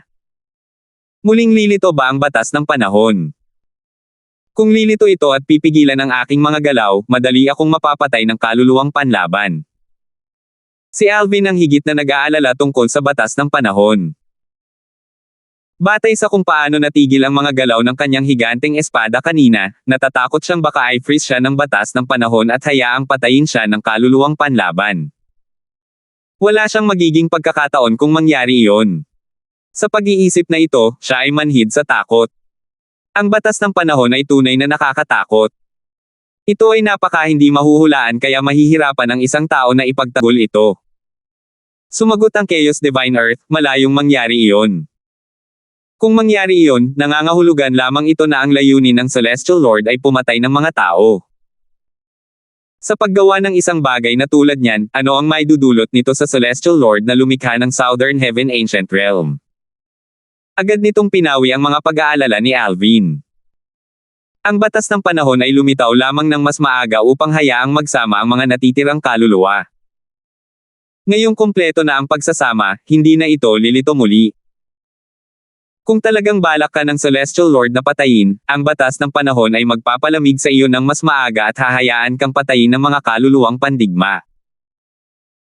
Muling lilito ba ang batas ng panahon? Kung lilito ito at pipigilan ang aking mga galaw, madali akong mapapatay ng kaluluwang panlaban. Si Alvin ang higit na nag-aalala tungkol sa batas ng panahon. Batay sa kung paano natigil ang mga galaw ng kanyang higanteng espada kanina, natatakot siyang baka i-freeze siya ng batas ng panahon at hayaang patayin siya ng kaluluwang panlaban. Wala siyang magiging pagkakataon kung mangyari iyon. Sa pag-iisip na ito, siya ay manhid sa takot. Ang batas ng panahon ay tunay na nakakatakot. Ito ay napaka hindi mahuhulaan kaya mahihirapan ang isang tao na ipagtanggol ito. Sumagot ang Chaos Divine Earth, malayong mangyari iyon. Kung mangyari iyon, nangangahulugan lamang ito na ang layunin ng Celestial Lord ay pumatay ng mga tao. Sa paggawa ng isang bagay na tulad niyan, ano ang maidudulot nito sa Celestial Lord na lumikha ng Southern Heaven Ancient Realm? Agad nitong pinawi ang mga pag-aalala ni Alvin. Ang batas ng panahon ay lumitaw lamang ng mas maaga upang hayaang magsama ang mga natitirang kaluluwa. Ngayong kumpleto na ang pagsasama, hindi na ito lilito muli. Kung talagang balak ka ng Celestial Lord na patayin, ang batas ng panahon ay magpapalamig sa iyo ng mas maaga at hahayaan kang patayin ng mga kaluluwang pandigma.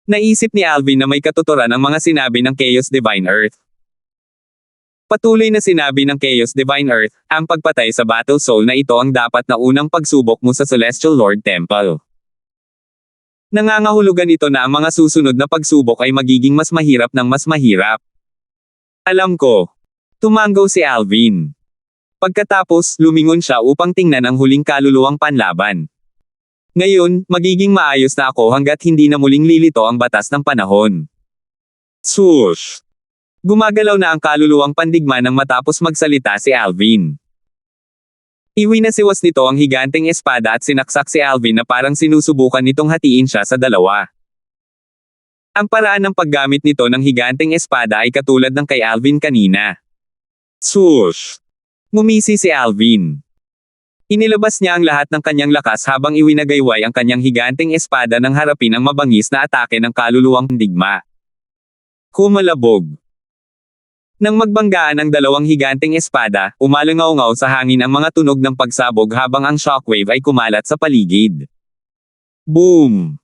Naisip ni Alvin na may katuturan ang mga sinabi ng Chaos Divine Earth. Patuloy na sinabi ng Chaos Divine Earth, ang pagpatay sa battle soul na ito ang dapat na unang pagsubok mo sa Celestial Lord Temple. Nangangahulugan ito na ang mga susunod na pagsubok ay magiging mas mahirap ng mas mahirap. Alam ko. Tumanggaw si Alvin. Pagkatapos, lumingon siya upang tingnan ang huling kaluluwang panlaban. Ngayon, magiging maayos na ako hanggat hindi na muling lilito ang batas ng panahon. Swoosh! Gumagalaw na ang kaluluwang pandigma nang matapos magsalita si Alvin. Iwinasiwas nito ang higanteng espada at sinaksak si Alvin na parang sinusubukan nitong hatiin siya sa dalawa. Ang paraan ng paggamit nito ng higanteng espada ay katulad ng kay Alvin kanina. Swoosh! Ngumisi si Alvin. Inilabas niya ang lahat ng kanyang lakas habang iwinagayway ang kanyang higanteng espada nang harapin ang mabangis na atake ng kaluluwang pandigma. Kumalabog. Nang magbanggaan ang dalawang higanteng espada, umalangaw-ngaw sa hangin ang mga tunog ng pagsabog habang ang shockwave ay kumalat sa paligid. Boom!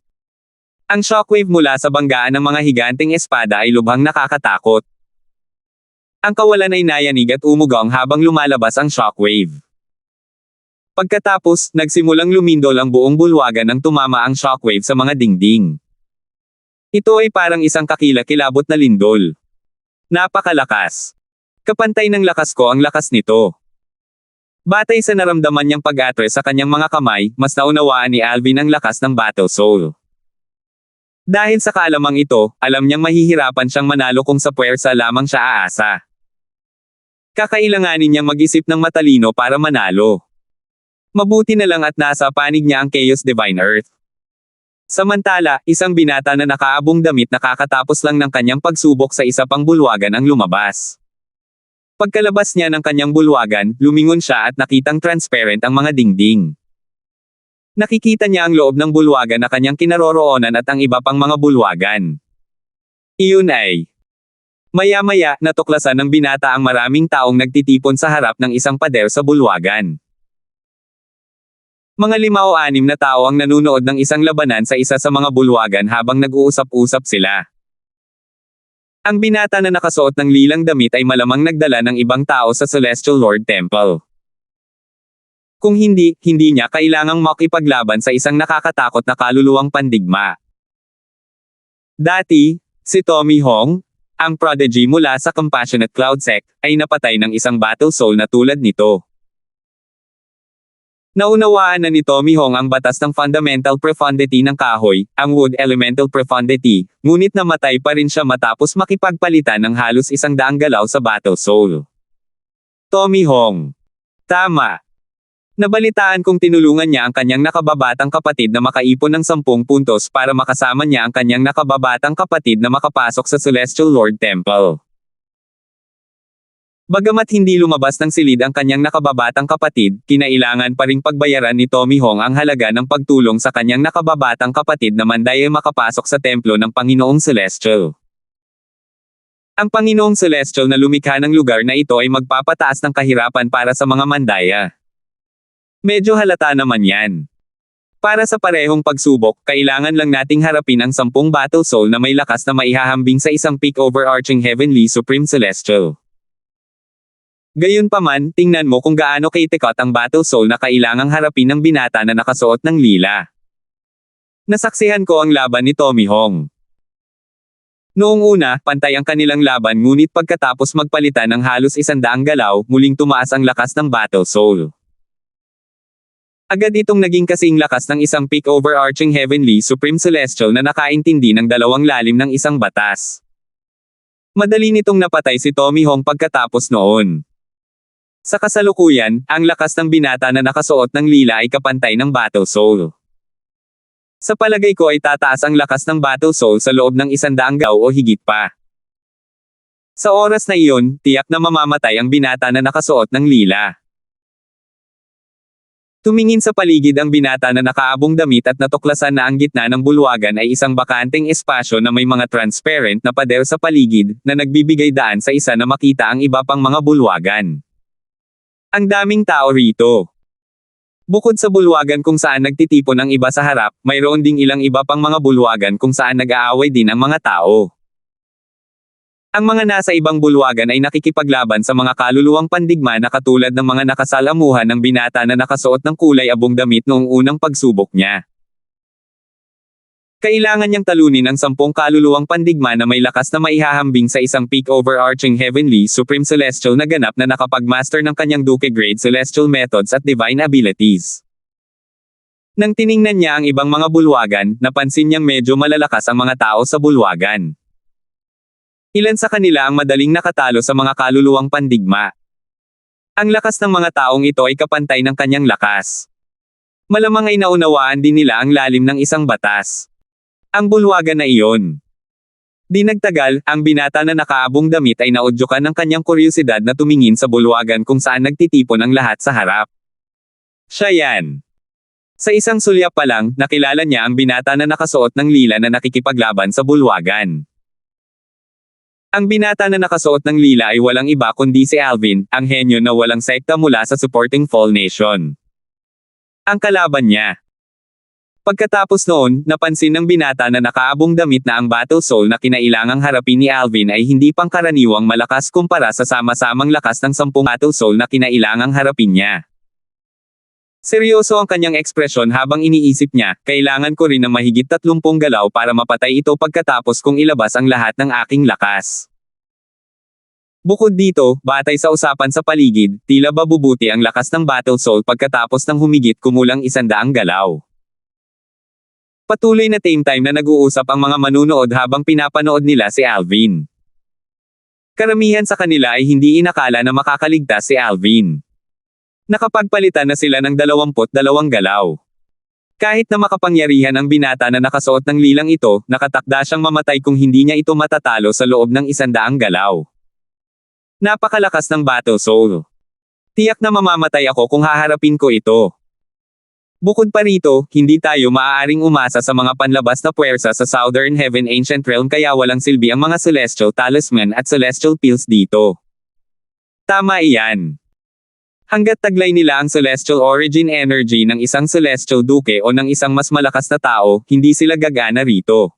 Ang shockwave mula sa banggaan ng mga higanteng espada ay lubhang nakakatakot. Ang kawalan ay nayanig at umugaw habang lumalabas ang shockwave. Pagkatapos, nagsimulang lumindol ang buong bulwagan nang tumama ang shockwave sa mga dingding. Ito ay parang isang kakilakilabot na lindol. Napakalakas. Kapantay ng lakas ko ang lakas nito. Batay sa naramdaman niyang pag-atre sa kanyang mga kamay, mas naunawaan ni Alvin ang lakas ng Battle Soul. Dahil sa kaalamang ito, alam niyang mahihirapan siyang manalo kung sa puwersa lamang siya aasa. Kakailanganin niyang mag-isip ng matalino para manalo. Mabuti na lang at nasa panig niya ang Chaos Divine Earth. Samantala, isang binata na nakaabong damit nakakatapos lang ng kanyang pagsubok sa isa pang bulwagan ang lumabas. Pagkalabas niya ng kanyang bulwagan, lumingon siya at nakitang transparent ang mga dingding. Nakikita niya ang loob ng bulwagan na kanyang kinaroroonan at ang iba pang mga bulwagan. Iyon ay maya-maya, natuklasan ng binata ang maraming taong nagtitipon sa harap ng isang pader sa bulwagan. Mga 5 o 6 na tao ang nanunood ng isang labanan sa isa sa mga bulwagan habang nag-uusap-usap sila. Ang binata na nakasuot ng lilang damit ay malamang nagdala ng ibang tao sa Celestial Lord Temple. Kung hindi niya kailangang makipaglaban sa isang nakakatakot na kaluluwang pandigma. Dati, si Tommy Hong, ang prodigy mula sa Compassionate Cloud Sect, ay napatay ng isang Battle Soul na tulad nito. Naunawaan na ni Tommy Hong ang batas ng fundamental profundity ng kahoy, ang wood elemental profundity, ngunit namatay pa rin siya matapos makipagpalitan ng halos 100 galaw sa Battle Soul. Tommy Hong. Tama. Nabalitaan kong tinulungan niya ang kanyang nakababatang kapatid na makaipon ng 10 puntos para makasama niya ang kanyang nakababatang kapatid na makapasok sa Celestial Lord Temple. Bagamat hindi lumabas ng silid ang kanyang nakababatang kapatid, kinailangan pa ring pagbayaran ni Tommy Hong ang halaga ng pagtulong sa kanyang nakababatang kapatid na mandaya makapasok sa templo ng Panginoong Celestial. Ang Panginoong Celestial na lumikha ng lugar na ito ay magpapataas ng kahirapan para sa mga mandaya. Medyo halata naman yan. Para sa parehong pagsubok, kailangan lang nating harapin ang 10 Battle Soul na may lakas na maihahambing sa isang peak overarching Heavenly Supreme Celestial. Gayunpaman, tingnan mo kung gaano kaitikot ang Battle Soul na kailangang harapin ng binata na nakasuot ng lila. Nasaksihan ko ang laban ni Tommy Hong. Noong una, pantay ang kanilang laban ngunit pagkatapos magpalitan ng halos 100 galaw, muling tumaas ang lakas ng Battle Soul. Agad itong naging kasing lakas ng isang peak overarching Heavenly Supreme Celestial na nakaintindi ng dalawang lalim ng isang batas. Madali nitong napatay si Tommy Hong pagkatapos noon. Sa kasalukuyan, ang lakas ng binata na nakasuot ng lila ay kapantay ng Battle Soul. Sa palagay ko ay tataas ang lakas ng Battle Soul sa loob ng 100 gaw o higit pa. Sa oras na iyon, tiyak na mamamatay ang binata na nakasuot ng lila. Tumingin sa paligid ang binata na nakaabong damit at natuklasan na ang gitna ng bulwagan ay isang bakanteng espasyo na may mga transparent na pader sa paligid, na nagbibigay daan sa isa na makita ang iba pang mga bulwagan. Ang daming tao rito. Bukod sa bulwagan kung saan nagtitipon ang iba sa harap, mayroon ding ilang iba pang mga bulwagan kung saan nag-aaway din ang mga tao. Ang mga nasa ibang bulwagan ay nakikipaglaban sa mga kaluluwang pandigma na katulad ng mga nakasalamuhan ng binata na nakasuot ng kulay abong damit noong unang pagsubok niya. Kailangan niyang talunin ang 10 kaluluwang pandigma na may lakas na maihahambing sa isang peak overarching Heavenly Supreme Celestial na ganap na nakapag-master ng kanyang Duke Grade Celestial Methods at Divine Abilities. Nang tiningnan niya ang ibang mga bulwagan, napansin niyang medyo malalakas ang mga tao sa bulwagan. Ilan sa kanila ang madaling nakatalo sa mga kaluluwang pandigma. Ang lakas ng mga taong ito ay kapantay ng kanyang lakas. Malamang ay naunawaan din nila ang lalim ng isang batas. Ang bulwagan na iyon. Di nagtagal, ang binata na nakaabong damit ay naudyukan ng kanyang kuryosidad na tumingin sa bulwagan kung saan nagtitipon ang lahat sa harap. Siya yan. Sa isang sulyap pa lang, nakilala niya ang binata na nakasuot ng lila na nakikipaglaban sa bulwagan. Ang binata na nakasuot ng lila ay walang iba kundi si Alvin, ang henyo na walang sekta mula sa supporting Fall Nation. Ang kalaban niya. Pagkatapos noon, napansin ng binata na nakaabong damit na ang Battle Soul na kinailangang harapin ni Alvin ay hindi pangkaraniwang malakas kumpara sa sama-samang lakas ng 10 Battle Soul na kinailangang harapin niya. Seryoso ang kanyang ekspresyon habang iniisip niya, kailangan ko rin ng mahigit 30 galaw para mapatay ito pagkatapos kong ilabas ang lahat ng aking lakas. Bukod dito, batay sa usapan sa paligid, tila babubuti ang lakas ng Battle Soul pagkatapos ng humigit kumulang 100 galaw. Patuloy na time na nag-uusap ang mga manunood habang pinapanood nila si Alvin. Karamihan sa kanila ay hindi inakala na makakaligtas si Alvin. Nakapagpalitan na sila ng 22 galaw. Kahit na makapangyarihan ang binata na nakasuot ng lilang ito, nakatakda siyang mamatay kung hindi niya ito matatalo sa loob ng 100 galaw. Napakalakas ng Battle Soul. Tiyak na mamamatay ako kung haharapin ko ito. Bukod pa rito, hindi tayo maaaring umasa sa mga panlabas na puwersa sa Southern Heaven Ancient Realm kaya walang silbi ang mga Celestial Talisman at Celestial Pills dito. Tama iyan. Hanggat taglay nila ang celestial origin energy ng isang celestial duke o ng isang mas malakas na tao, hindi sila gagana rito.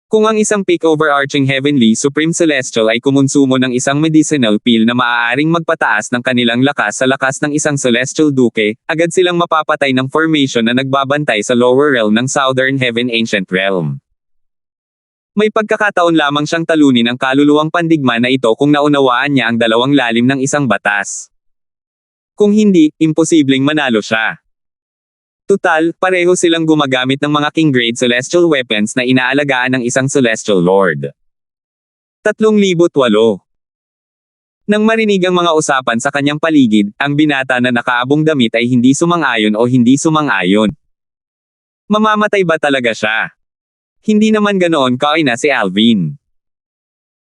Kung ang isang peak overarching heavenly supreme celestial ay kumonsumo ng isang medicinal pill na maaaring magpataas ng kanilang lakas sa lakas ng isang celestial duke, agad silang mapapatay ng formation na nagbabantay sa lower realm ng Southern Heaven Ancient Realm. May pagkakataon lamang siyang talunin ang kaluluwang pandigma na ito kung naunawaan niya ang dalawang lalim ng isang batas. Kung hindi, imposibleng manalo siya. Tutal, pareho silang gumagamit ng mga king-grade celestial weapons na inaalagaan ng isang celestial lord. 3,008. Nang marinig ang mga usapan sa kanyang paligid, ang binata na nakaabong damit ay hindi sumang-ayon o hindi sumang-ayon. Mamamatay ba talaga siya? Hindi naman ganoon kaina si Alvin.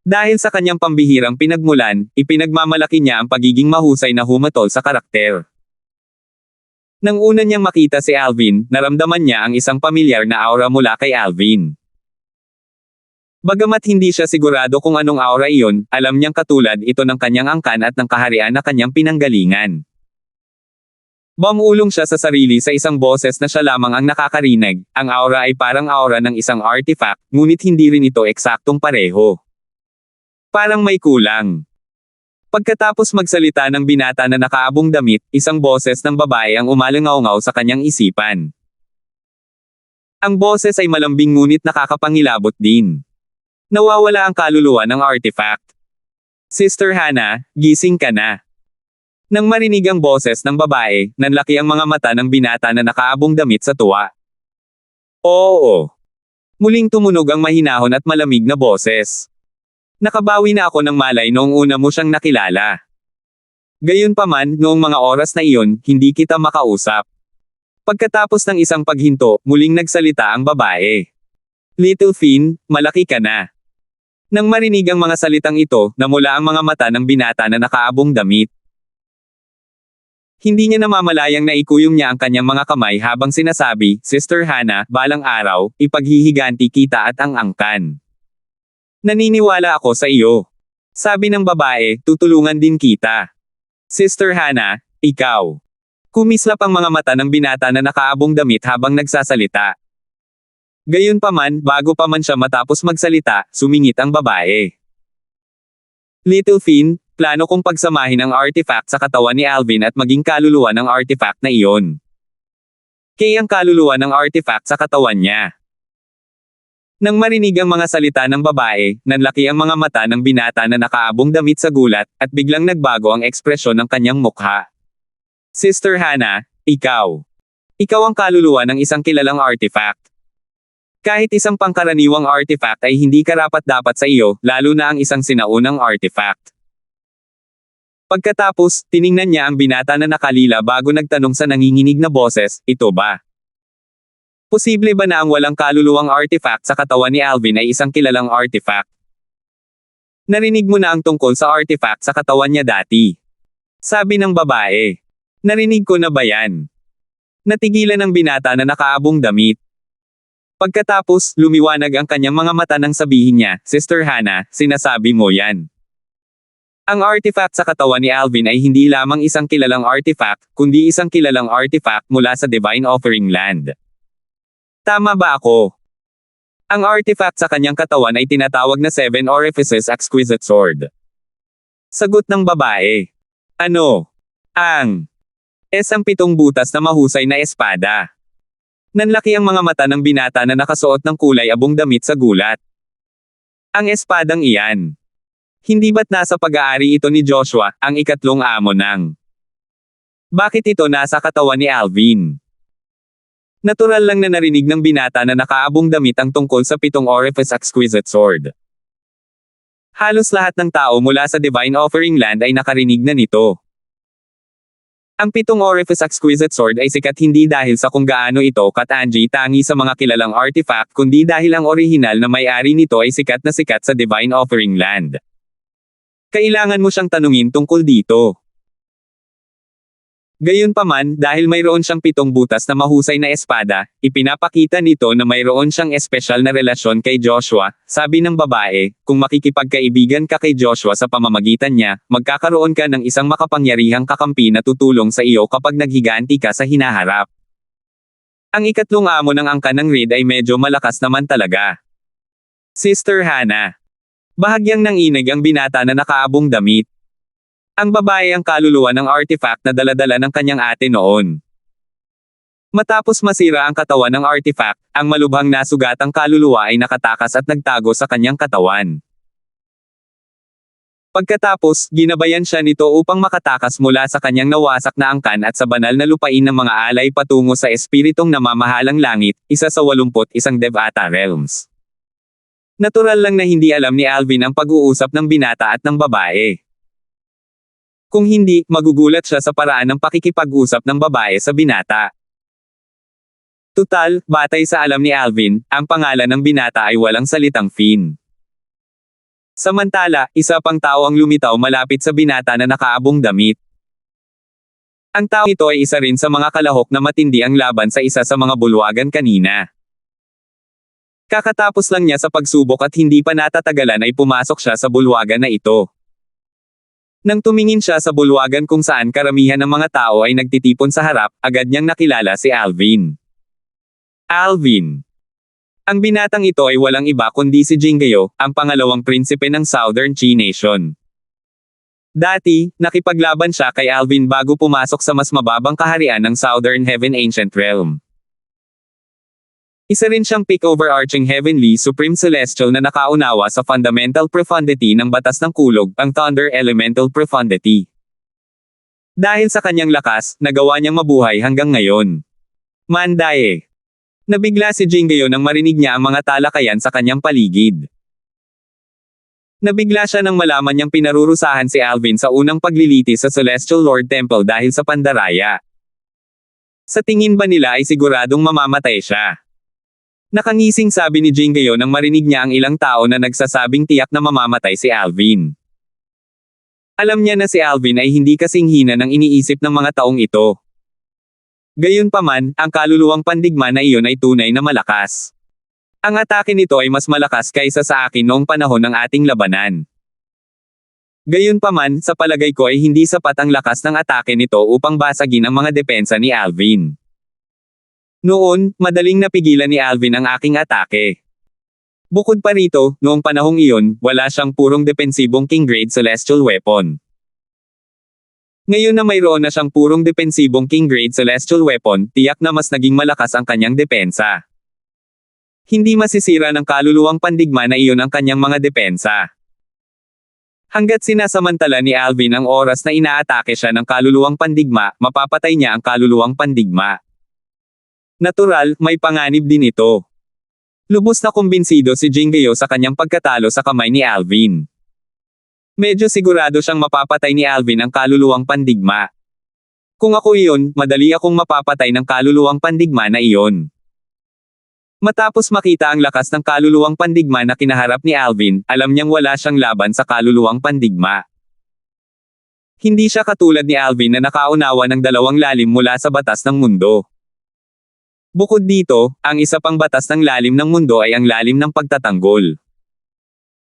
Dahil sa kanyang pambihirang pinagmulan, ipinagmamalaki niya ang pagiging mahusay na humatol sa karakter. Nang una niyang makita si Alvin, naramdaman niya ang isang pamilyar na aura mula kay Alvin. Bagamat hindi siya sigurado kung anong aura iyon, alam niyang katulad ito ng kanyang angkan at ng kaharian na kanyang pinanggalingan. Bumulong siya sa sarili sa isang boses na siya lamang ang nakakarinig, ang aura ay parang aura ng isang artifact, ngunit hindi rin ito eksaktong pareho. Parang may kulang. Pagkatapos magsalita ng binata na nakaabong damit, isang boses ng babae ang umalingaw-ngaw sa kanyang isipan. Ang boses ay malambing ngunit nakakapangilabot din. Nawawala ang kaluluwa ng artifact. Sister Hannah, gising ka na. Nang marinig ang boses ng babae, nanlaki ang mga mata ng binata na nakaabong damit sa tuwa. Oo. Muling tumunog ang mahinahon at malamig na boses. Nakabawi na ako ng malay noong una mo siyang nakilala. Gayunpaman, noong mga oras na iyon, hindi kita makausap. Pagkatapos ng isang paghinto, muling nagsalita ang babae. Little Finn, malaki ka na. Nang marinig ang mga salitang ito, namula ang mga mata ng binata na nakaabong damit. Hindi niya namamalayang naikuyom niya ang kanyang mga kamay habang sinasabi, Sister Hannah, balang araw, ipaghihiganti kita at ang angkan. Naniniwala ako sa iyo. Sabi ng babae, tutulungan din kita. Sister Hannah, ikaw. Kumislap ang mga mata ng binata na nakaabong damit habang nagsasalita. Gayunpaman, bago pa man siya matapos magsalita, sumingit ang babae. Little Finn, plano kong pagsamahin ang artifact sa katawan ni Alvin at maging kaluluwa ng artifact na iyon. Kaya ang kaluluwa ng artifact sa katawan niya. Nang marinig ang mga salita ng babae, nanlaki ang mga mata ng binata na nakaabong damit sa gulat, at biglang nagbago ang ekspresyon ng kanyang mukha. Sister Hannah, ikaw. Ikaw ang kaluluwa ng isang kilalang artifact. Kahit isang pangkaraniwang artifact ay hindi karapat-dapat sa iyo, lalo na ang isang sinaunang artifact. Pagkatapos, tiningnan niya ang binata na nakalila bago nagtanong sa nanginginig na boses, ito ba? Posible ba na ang walang kaluluwang artifact sa katawan ni Alvin ay isang kilalang artifact? Narinig mo na ang tungkol sa artifact sa katawan niya dati. Sabi ng babae. Narinig ko na ba yan? Natigilan ng binata na nakaabong damit. Pagkatapos, lumiwanag ang kanyang mga mata nang sabihin niya, Sister Hannah, sinasabi mo yan. Ang artifact sa katawan ni Alvin ay hindi lamang isang kilalang artifact, kundi isang kilalang artifact mula sa Divine Offering Land. Tama ba ako? Ang artifact sa kanyang katawan ay tinatawag na Seven Orifices Exquisite Sword. Sagot ng babae. Ano? Ang ang 7 butas na mahusay na espada. Nanlaki ang mga mata ng binata na nakasuot ng kulay abong damit sa gulat. Ang espadang iyan. Hindi ba't nasa pag-aari ito ni Joshua, ang ikatlong amo ng? Bakit ito nasa katawan ni Alvin? Natural lang na narinig ng binata na nakaabong damit ang tungkol sa 7 Orifice Exquisite Sword. Halos lahat ng tao mula sa Divine Offering Land ay nakarinig na nito. Ang 7 Orifice Exquisite Sword ay sikat hindi dahil sa kung gaano ito katangi tangi sa mga kilalang artifact kundi dahil ang orihinal na may-ari nito ay sikat na sikat sa Divine Offering Land. Kailangan mo siyang tanungin tungkol dito. Gayunpaman, dahil mayroon siyang 7 butas na mahusay na espada, ipinapakita nito na mayroon siyang espesyal na relasyon kay Joshua. Sabi ng babae, kung makikipagkaibigan ka kay Joshua sa pamamagitan niya, magkakaroon ka ng isang makapangyarihang kakampi na tutulong sa iyo kapag naghiganti ka sa hinaharap. Ang ikatlong amo ng angkan ng Reed ay medyo malakas naman talaga. Sister Hannah. Bahagyang nanginig ang binata na nakaabong damit. Ang babae ang kaluluwa ng artifact na daladala ng kanyang ate noon. Matapos masira ang katawan ng artifact, ang malubhang nasugatang kaluluwa ay nakatakas at nagtago sa kanyang katawan. Pagkatapos, ginabayan siya nito upang makatakas mula sa kanyang nawasak na angkan at sa banal na lupain ng mga alay patungo sa espiritong namamahalang langit, isa sa 81 Devata Realms. Natural lang na hindi alam ni Alvin ang pag-uusap ng binata at ng babae. Kung hindi, magugulat siya sa paraan ng pakikipag-usap ng babae sa binata. Tutal, batay sa alam ni Alvin, ang pangalan ng binata ay walang salitang Finn. Samantala, isa pang tao ang lumitaw malapit sa binata na nakaabong damit. Ang tao ito ay isa rin sa mga kalahok na matindi ang laban sa isa sa mga bulwagan kanina. Kakatapos lang niya sa pagsubok at hindi pa natatagalan ay pumasok siya sa bulwagan na ito. Nang tumingin siya sa bulwagan kung saan karamihan ng mga tao ay nagtitipon sa harap, agad niyang nakilala si Alvin. Alvin. Ang binatang ito ay walang iba kundi si Jingayo, ang pangalawang prinsipe ng Southern Chi Nation. Dati, nakipaglaban siya kay Alvin bago pumasok sa mas mababang kaharian ng Southern Heaven Ancient Realm. Isa rin siyang peak overarching heavenly supreme celestial na nakaunawa sa fundamental profundity ng batas ng kulog, ang Thunder Elemental Profundity. Dahil sa kanyang lakas, nagawa niyang mabuhay hanggang ngayon. Mandae. Nabigla si Jingayo nang marinig niya ang mga talakayan sa kanyang paligid. Nabigla siya nang malaman niyang pinarurusahan si Alvin sa unang paglilitis sa Celestial Lord Temple dahil sa pandaraya. Sa tingin ba nila ay siguradong mamamatay siya? Nakangising sabi ni Jingayo nang marinig niya ang ilang tao na nagsasabing tiyak na mamamatay si Alvin. Alam niya na si Alvin ay hindi kasing hina ng iniisip ng mga taong ito. Gayunpaman, ang kaluluwang pandigma na iyon ay tunay na malakas. Ang atake nito ay mas malakas kaysa sa akin noong panahon ng ating labanan. Gayunpaman, sa palagay ko ay hindi sapat ang lakas ng atake nito upang basagin ang mga depensa ni Alvin. Noon, madaling napigilan ni Alvin ang aking atake. Bukod pa rito, noong panahong iyon, wala siyang purong depensibong king-grade celestial weapon. Ngayon na mayroon na siyang purong depensibong king-grade celestial weapon, tiyak na mas naging malakas ang kanyang depensa. Hindi masisira ng kaluluwang pandigma na iyon ang kanyang mga depensa. Hanggat sinasamantala ni Alvin ang oras na inaatake siya ng kaluluwang pandigma, mapapatay niya ang kaluluwang pandigma. Natural, may panganib din ito. Lubos na kumbinsido si Jingayo sa kanyang pagkatalo sa kamay ni Alvin. Medyo sigurado siyang mapapatay ni Alvin ang kaluluwang pandigma. Kung ako iyon, madali akong mapapatay ng kaluluwang pandigma na iyon. Matapos makita ang lakas ng kaluluwang pandigma na kinaharap ni Alvin, alam niyang wala siyang laban sa kaluluwang pandigma. Hindi siya katulad ni Alvin na nakaunawa ng dalawang lalim mula sa batas ng mundo. Bukod dito, ang isa pang batas ng lalim ng mundo ay ang lalim ng pagtatanggol.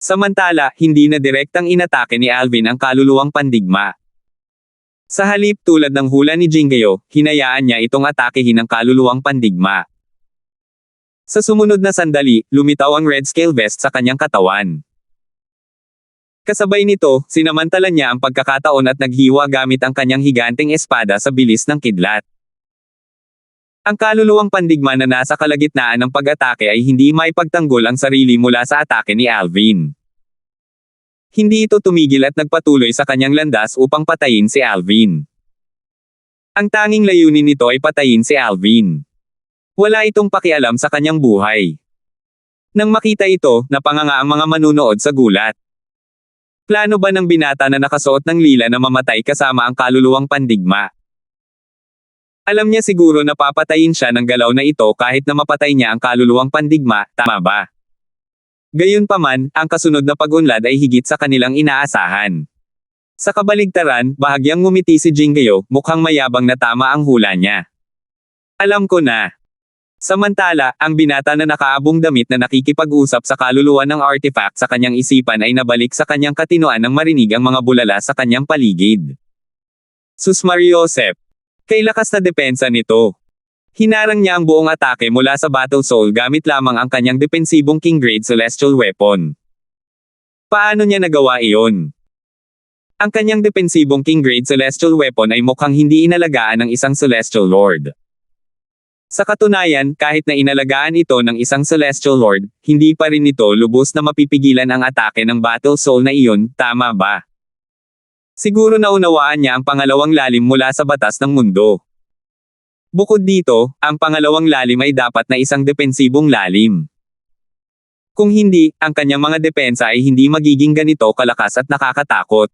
Samantala, hindi na direktang inatake ni Alvin ang kaluluwang pandigma. Sa halip tulad ng hula ni Jingayo, hinayaan niya itong atakehin ang kaluluwang pandigma. Sa sumunod na sandali, lumitaw ang red scale vest sa kanyang katawan. Kasabay nito, sinamantala niya ang pagkakataon at naghiwa gamit ang kanyang higanteng espada sa bilis ng kidlat. Ang kaluluwang pandigma na nasa kalagitnaan ng pag-atake ay hindi maipagtanggol ang sarili mula sa atake ni Alvin. Hindi ito tumigil at nagpatuloy sa kanyang landas upang patayin si Alvin. Ang tanging layunin nito ay patayin si Alvin. Wala itong pakialam sa kanyang buhay. Nang makita ito, napanganga ang mga manunood sa gulat. Plano ba ng binata na nakasuot ng lila na mamatay kasama ang kaluluwang pandigma? Alam niya siguro na papatayin siya ng galaw na ito kahit na mapatay niya ang kaluluwang pandigma, tama ba? Gayunpaman, ang kasunod na pag-unlad ay higit sa kanilang inaasahan. Sa kabaligtaran, bahagyang ngumiti si Jingayo, mukhang mayabang na tama ang hula niya. Alam ko na. Samantala, ang binata na nakaabong damit na nakikipag-usap sa kaluluwa ng artifact sa kanyang isipan ay nabalik sa kanyang katinoan nang marinig ang mga bulala sa kanyang paligid. Sus Mariosep! Kay lakas na depensa nito. Hinarang niya ang buong atake mula sa Battle Soul gamit lamang ang kanyang depensibong King Grade Celestial Weapon. Paano niya nagawa iyon? Ang kanyang depensibong King Grade Celestial Weapon ay mukhang hindi inalagaan ng isang Celestial Lord. Sa katunayan, kahit na inalagaan ito ng isang Celestial Lord, hindi pa rin ito lubos na mapipigilan ang atake ng Battle Soul na iyon, tama ba? Siguro naunawaan niya ang pangalawang lalim mula sa batas ng mundo. Bukod dito, ang pangalawang lalim ay dapat na isang depensibong lalim. Kung hindi, ang kanyang mga depensa ay hindi magiging ganito kalakas at nakakatakot.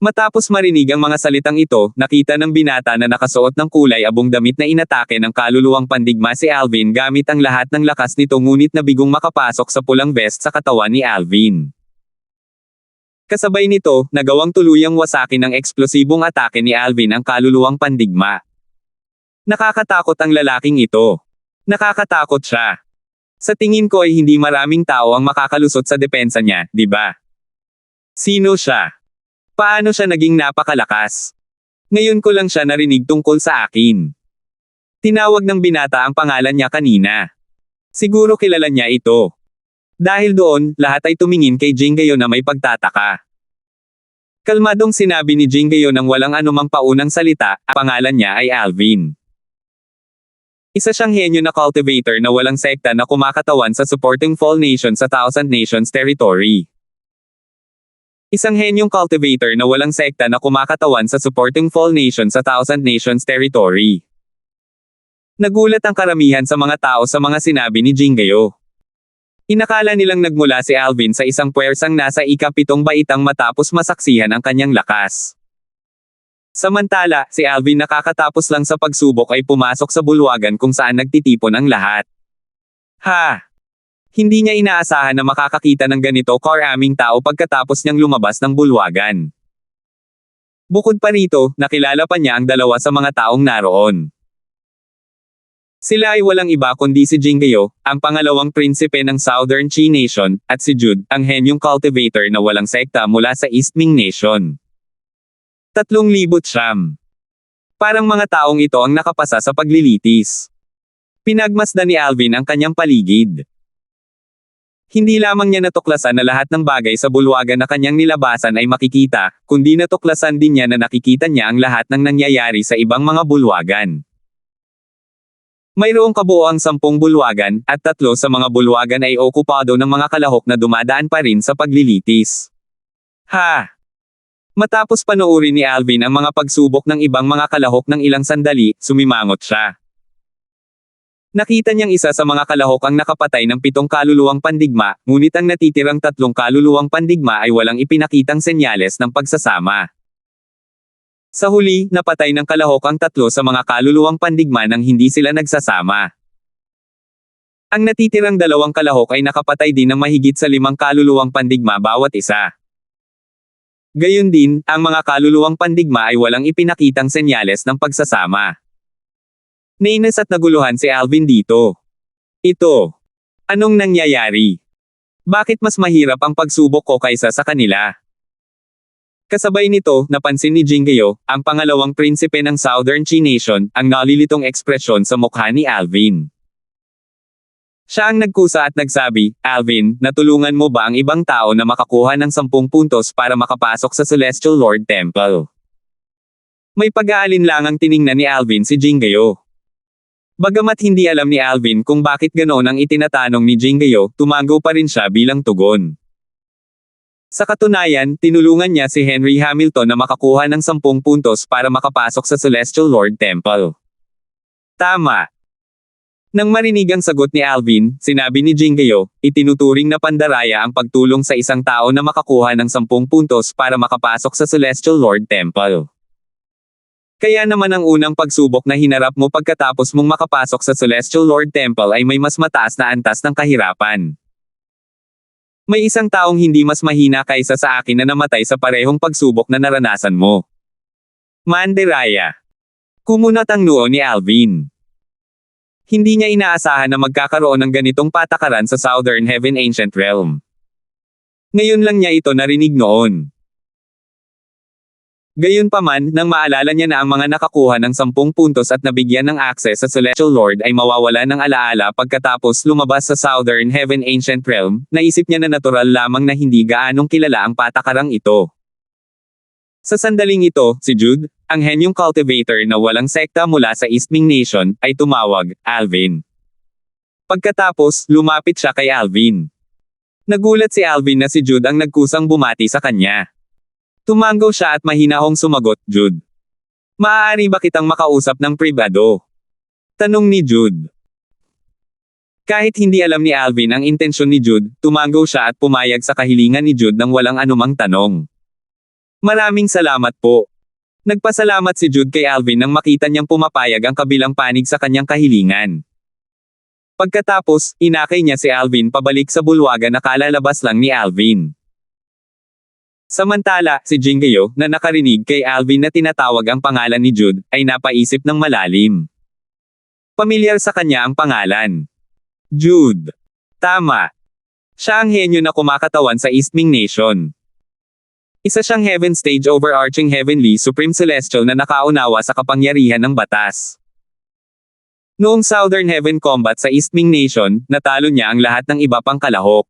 Matapos marinig ang mga salitang ito, nakita ng binata na nakasuot ng kulay abong damit na inatake ng kaluluwang pandigma si Alvin gamit ang lahat ng lakas nito ngunit nabigong makapasok sa pulang vest sa katawan ni Alvin. Kasabay nito, nagawang tuluyang wasakin ng eksplosibong atake ni Alvin ang kaluluwang pandigma. Nakakatakot ang lalaking ito. Nakakatakot siya. Sa tingin ko ay hindi maraming tao ang makakalusot sa depensa niya, di ba? Sino siya? Paano siya naging napakalakas? Ngayon ko lang siya narinig tungkol sa akin. Tinawag ng binata ang pangalan niya kanina. Siguro kilala niya ito. Dahil doon, lahat ay tumingin kay Jingayo na may pagtataka. Kalmadong sinabi ni Jingayo nang walang anumang paunang salita, ang pangalan niya ay Alvin. Isa siyang henyo na cultivator na walang sekta na kumakatawan sa supporting Fall Nation sa Thousand Nations territory. Isang henyong cultivator na walang sekta na kumakatawan sa supporting Fall Nation sa Thousand Nations territory. Nagulat ang karamihan sa mga tao sa mga sinabi ni Jingayo. Inakala nilang nagmula si Alvin sa isang puwersang nasa ika-7 baitang matapos masaksihan ang kanyang lakas. Samantala, si Alvin nakakatapos lang sa pagsubok ay pumasok sa bulwagan kung saan nagtitipon ang lahat. Ha! Hindi niya inaasahan na makakakita ng ganito karaming tao pagkatapos niyang lumabas ng bulwagan. Bukod pa rito, nakilala pa niya ang dalawa sa mga taong naroon. Sila ay walang iba kundi si Jingayo, ang pangalawang prinsipe ng Southern Chi Nation, at si Jude, ang henyong cultivator na walang sekta mula sa East Ming Nation. 3,000 siyam. Parang mga taong ito ang nakapasa sa paglilitis. Pinagmasdan ni Alvin ang kanyang paligid. Hindi lamang niya natuklasan na lahat ng bagay sa bulwagan na kanyang nilabasan ay makikita, kundi natuklasan din niya na nakikita niya ang lahat ng nangyayari sa ibang mga bulwagan. Mayroong kabuoang 10 bulwagan, at 3 sa mga bulwagan ay okupado ng mga kalahok na dumadaan pa rin sa paglilitis. Ha! Matapos panoorin ni Alvin ang mga pagsubok ng ibang mga kalahok ng ilang sandali, sumimangot siya. Nakita niyang isa sa mga kalahok ang nakapatay ng 7 kaluluwang pandigma, ngunit ang natitirang 3 kaluluwang pandigma ay walang ipinakitang senyales ng pagsasama. Sa huli, napatay ng kalahok ang 3 sa mga kaluluwang pandigma nang hindi sila nagsasama. Ang natitirang 2 kalahok ay nakapatay din ng mahigit sa 5 kaluluwang pandigma bawat isa. Gayon din, ang mga kaluluwang pandigma ay walang ipinakitang senyales ng pagsasama. Nainis at naguluhan si Alvin dito. Ito. Anong nangyayari? Bakit mas mahirap ang pagsubok ko kaysa sa kanila? Kasabay nito, napansin ni Jinggyo, ang pangalawang prinsipe ng Southern Chi Nation, ang nalilitong ekspresyon sa mukha ni Alvin. Siya ang nagkusa at nagsabi, Alvin, natulungan mo ba ang ibang tao na makakuha ng 10 puntos para makapasok sa Celestial Lord Temple? May pag-aalinlangang tiningnan ni Alvin si Jinggyo. Bagamat hindi alam ni Alvin kung bakit ganoon ang itinatanong ni Jinggyo, tumango pa rin siya bilang tugon. Sa katunayan, tinulungan niya si Henry Hamilton na makakuha ng 10 puntos para makapasok sa Celestial Lord Temple. Tama. Nang marinig ang sagot ni Alvin, sinabi ni Jinggyo, itinuturing na pandaraya ang pagtulong sa isang tao na makakuha ng 10 puntos para makapasok sa Celestial Lord Temple. Kaya naman ang unang pagsubok na hinarap mo pagkatapos mong makapasok sa Celestial Lord Temple ay may mas mataas na antas ng kahirapan. May isang taong hindi mas mahina kaysa sa akin na namatay sa parehong pagsubok na naranasan mo. Mandaraya. Kumunat ang noo ni Alvin. Hindi niya inaasahan na magkakaroon ng ganitong patakaran sa Southern Heaven Ancient Realm. Ngayon lang niya ito narinig noon. Gayunpaman, nang maalala niya na ang mga nakakuha ng 10 puntos at nabigyan ng access sa Celestial Lord ay mawawala ng alaala pagkatapos lumabas sa Southern Heaven Ancient Realm, naisip niya na natural lamang na hindi gaanong kilala ang patakarang ito. Sa sandaling ito, si Jude, ang henyong cultivator na walang sekta mula sa East Ming Nation, ay tumawag, Alvin. Pagkatapos, lumapit siya kay Alvin. Nagulat si Alvin na si Jude ang nagkusang bumati sa kanya. Tumango siya at mahinahong sumagot, Jude. Maaari ba kitang makausap ng pribado? Tanong ni Jude. Kahit hindi alam ni Alvin ang intensyon ni Jude, tumango siya at pumayag sa kahilingan ni Jude nang walang anumang tanong. Maraming salamat po. Nagpasalamat si Jude kay Alvin nang makita niyang pumapayag ang kabilang panig sa kanyang kahilingan. Pagkatapos, inakay niya si Alvin pabalik sa bulwagan na kalalabas lang ni Alvin. Samantala, si Jinggyo, na nakarinig kay Alvin na tinatawag ang pangalan ni Jude, ay napaisip ng malalim. Pamilyar sa kanya ang pangalan. Jude. Tama. Siya ang henyo na kumakatawan sa East Ming Nation. Isa siyang Heaven Stage overarching Heavenly Supreme Celestial na nakaunawa sa kapangyarihan ng batas. Noong Southern Heaven Combat sa East Ming Nation, natalo niya ang lahat ng iba pang kalahok.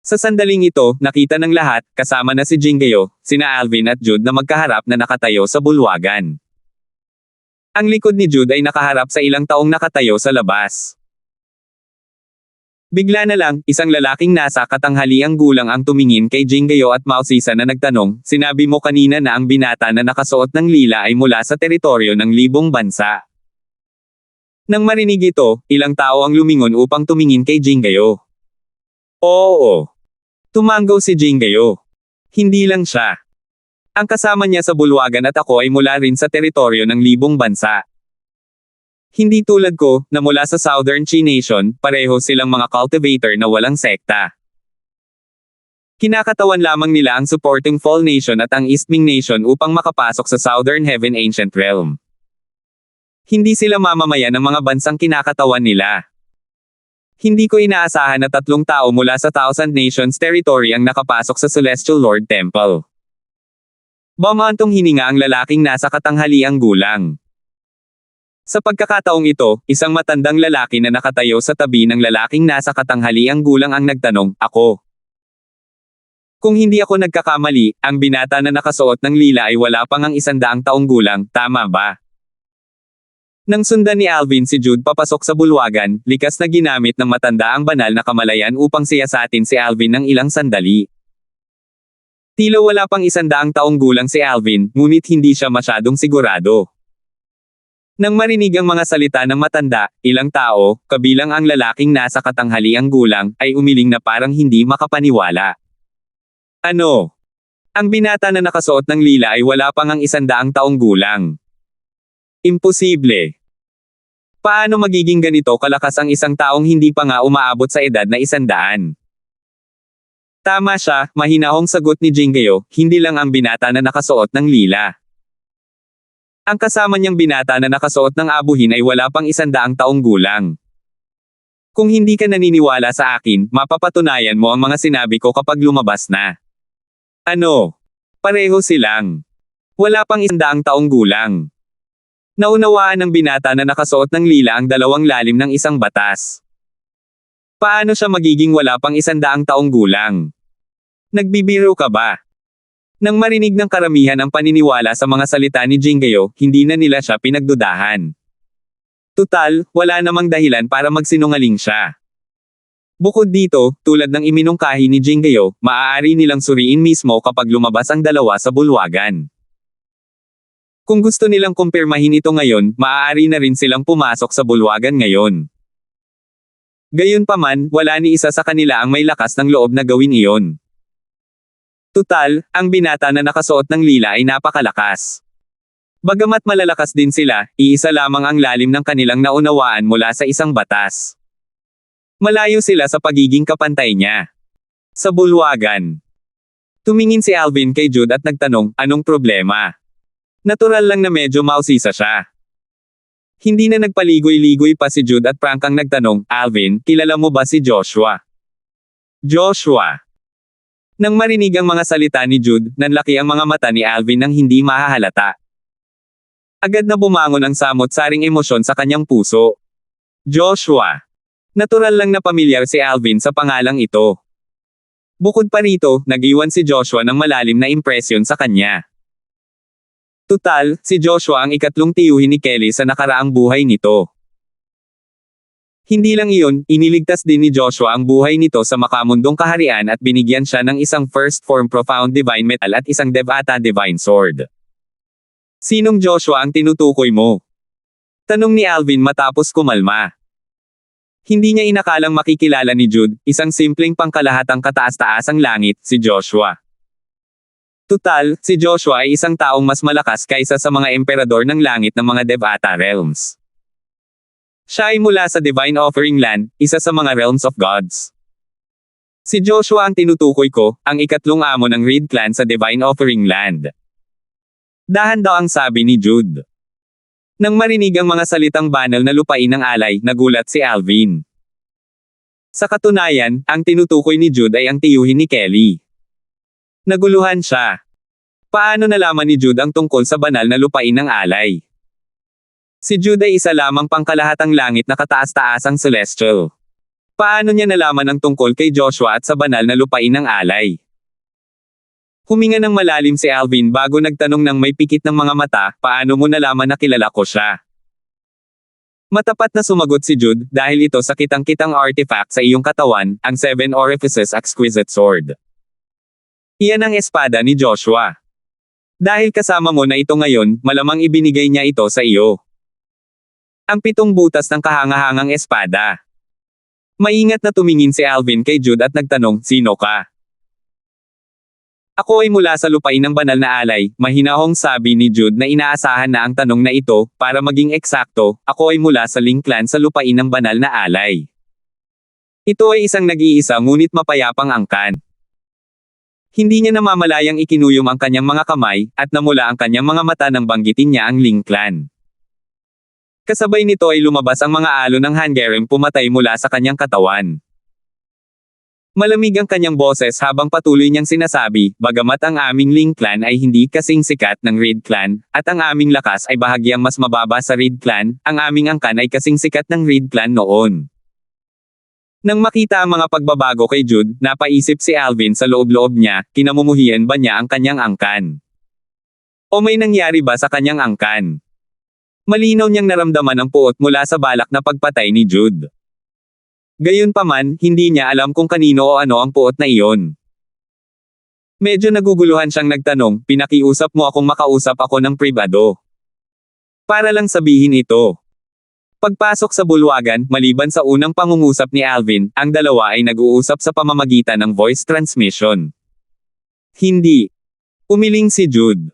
Sa sandaling ito, nakita ng lahat, kasama na si Jinggyo, sina Alvin at Jude na magkaharap na nakatayo sa bulwagan. Ang likod ni Jude ay nakaharap sa ilang taong nakatayo sa labas. Bigla na lang, isang lalaking nasa katanghaliang gulang ang tumingin kay Jinggyo at mausisa na nagtanong, sinabi mo kanina na ang binata na nakasuot ng lila ay mula sa teritoryo ng libong bansa. Nang marinig ito, ilang tao ang lumingon upang tumingin kay Jinggyo. Oo. Tumango si Jinggyo. Hindi lang siya. Ang kasama niya sa bulwagan at ako ay mula rin sa teritoryo ng libong bansa. Hindi tulad ko, na mula sa Southern Chi Nation, pareho silang mga cultivator na walang sekta. Kinakatawan lamang nila ang supporting Fall Nation at ang East Ming Nation upang makapasok sa Southern Heaven Ancient Realm. Hindi sila mamamayan ng mga bansang kinakatawan nila. Hindi ko inaasahan na 3 tao mula sa Thousand Nations territory ang nakapasok sa Celestial Lord Temple. Bumantong hininga ang lalaking nasa katanghaliang gulang. Sa pagkakataong ito, isang matandang lalaki na nakatayo sa tabi ng lalaking nasa katanghaliang gulang ang nagtanong, ako. Kung hindi ako nagkakamali, ang binata na nakasuot ng lila ay wala pang ang 100 taong gulang, tama ba? Nang sundan ni Alvin si Jude papasok sa bulwagan, likas na ginamit ng matanda ang banal na kamalayan upang siyasatin si Alvin ng ilang sandali. Tila wala pang 100 taong gulang si Alvin, ngunit hindi siya masyadong sigurado. Nang marinig ang mga salita ng matanda, ilang tao, kabilang ang lalaking nasa katanghaliang gulang, ay umiling na parang hindi makapaniwala. Ano? Ang binata na nakasuot ng lila ay wala pang ang 100 taong gulang. Imposible. Paano magiging ganito kalakas ang isang taong hindi pa nga umaabot sa edad na 100? Tama siya, mahinahong sagot ni Jinggyo, hindi lang ang binata na nakasuot ng lila. Ang kasama niyang binata na nakasuot ng abuhin ay wala pang 100 taong gulang. Kung hindi ka naniniwala sa akin, mapapatunayan mo ang mga sinabi ko kapag lumabas na. Ano? Pareho silang. Wala pang 100 taong gulang. Naunawaan ng binata na nakasuot ng lila ang dalawang lalim ng isang batas. Paano siya magiging wala pang 100 taong gulang? Nagbibiro ka ba? Nang marinig ng karamihan ang paniniwala sa mga salita ni Jingayo, hindi na nila siya pinagdudahan. Tutal, wala namang dahilan para magsinungaling siya. Bukod dito, tulad ng iminungkahi ni Jingayo, maaari nilang suriin mismo kapag lumabas ang dalawa sa bulwagan. Kung gusto nilang kumpirmahin ito ngayon, maaari na rin silang pumasok sa bulwagan ngayon. Gayunpaman, wala ni isa sa kanila ang may lakas ng loob na gawin iyon. Tutal, ang binata na nakasuot ng lila ay napakalakas. Bagamat malalakas din sila, iisa lamang ang lalim ng kanilang naunawaan mula sa isang batas. Malayo sila sa pagiging kapantay niya. Sa bulwagan. Tumingin si Alvin kay Jude at nagtanong, anong problema? Natural lang na medyo mausisa siya. Hindi na nagpaligoy-ligoy pa si Jude at prangkang nagtanong, Alvin, kilala mo ba si Joshua? Joshua. Nang marinig ang mga salita ni Jude, nanlaki ang mga mata ni Alvin nang hindi mahahalata. Agad na bumangon ang samot-saring emosyon sa kanyang puso. Joshua. Natural lang na pamilyar si Alvin sa pangalang ito. Bukod pa rito, nag-iwan si Joshua ng malalim na impresyon sa kanya. Tutal, si Joshua ang ikatlong tiyuhin ni Kelly sa nakaraang buhay nito. Hindi lang iyon, iniligtas din ni Joshua ang buhay nito sa makamundong kaharian at binigyan siya ng isang first form profound divine metal at isang Devata divine sword. Sinong Joshua ang tinutukoy mo? Tanong ni Alvin matapos kumalma. Hindi niya inakalang makikilala ni Jude, isang simpleng pangkalahatang kataas-taasang langit, si Joshua. Tutal, si Joshua ay isang taong mas malakas kaysa sa mga emperador ng langit ng mga Devata realms. Siya ay mula sa Divine Offering Land, isa sa mga realms of gods. Si Joshua ang tinutukoy ko, ang ikatlong amo ng Reed clan sa Divine Offering Land. Dahan-daang sabi ni Jude. Nang marinig ang mga salitang banal na lupain ng alay, nagulat si Alvin. Sa katunayan, ang tinutukoy ni Jude ay ang tiyuhin ni Kelly. Naguluhan siya. Paano nalaman ni Jude ang tungkol sa banal na lupain ng alay? Si Jude ay isa lamang pangkalahatang langit na kataas-taasang celestial. Paano niya nalaman ang tungkol kay Joshua at sa banal na lupain ng alay? Huminga ng malalim si Alvin bago nagtanong ng may pikit ng mga mata, paano mo nalaman na kilala ko siya? Matapat na sumagot si Jude, dahil ito sa kitang-kitang artifact sa iyong katawan, ang Seven Orifices Exquisite Sword. Iyan ang espada ni Joshua. Dahil kasama mo na ito ngayon, malamang ibinigay niya ito sa iyo. Ang 7 butas ng kahangahangang espada. Maingat na tumingin si Alvin kay Jude at nagtanong, sino ka? Ako ay mula sa lupain ng banal na alay, mahinahong sabi ni Jude na inaasahan na ang tanong na ito, para maging eksakto, ako ay mula sa Ling clan sa lupain ng banal na alay. Ito ay isang nag-iisa ngunit mapayapang angkan. Hindi niya namamalayang ikinuyom ang kanyang mga kamay, at namula ang kanyang mga mata nang banggitin niya ang Ling clan. Kasabay nito ay lumabas ang mga alon ng Hangerem pumatay mula sa kanyang katawan. Malamig ang kanyang boses habang patuloy niyang sinasabi, bagamat ang aming Ling clan ay hindi kasing sikat ng Reed clan, at ang aming lakas ay bahagyang mas mababa sa Reed clan, ang aming angkan ay kasing sikat ng Reed clan noon. Nang makita ang mga pagbabago kay Jude, napaisip si Alvin sa loob-loob niya, kinamumuhian ba niya ang kanyang angkan? O may nangyari ba sa kanyang angkan? Malinaw niyang naramdaman ang puot mula sa balak na pagpatay ni Jude. Gayunpaman, hindi niya alam kung kanino o ano ang puot na iyon. Medyo naguguluhan siyang nagtanong, pinakiusap mo akong makausap ako ng pribado. Para lang sabihin ito. Pagpasok sa bulwagan, maliban sa unang pangungusap ni Alvin, ang dalawa ay nag-uusap sa pamamagitan ng voice transmission. Hindi. Umiling si Jude.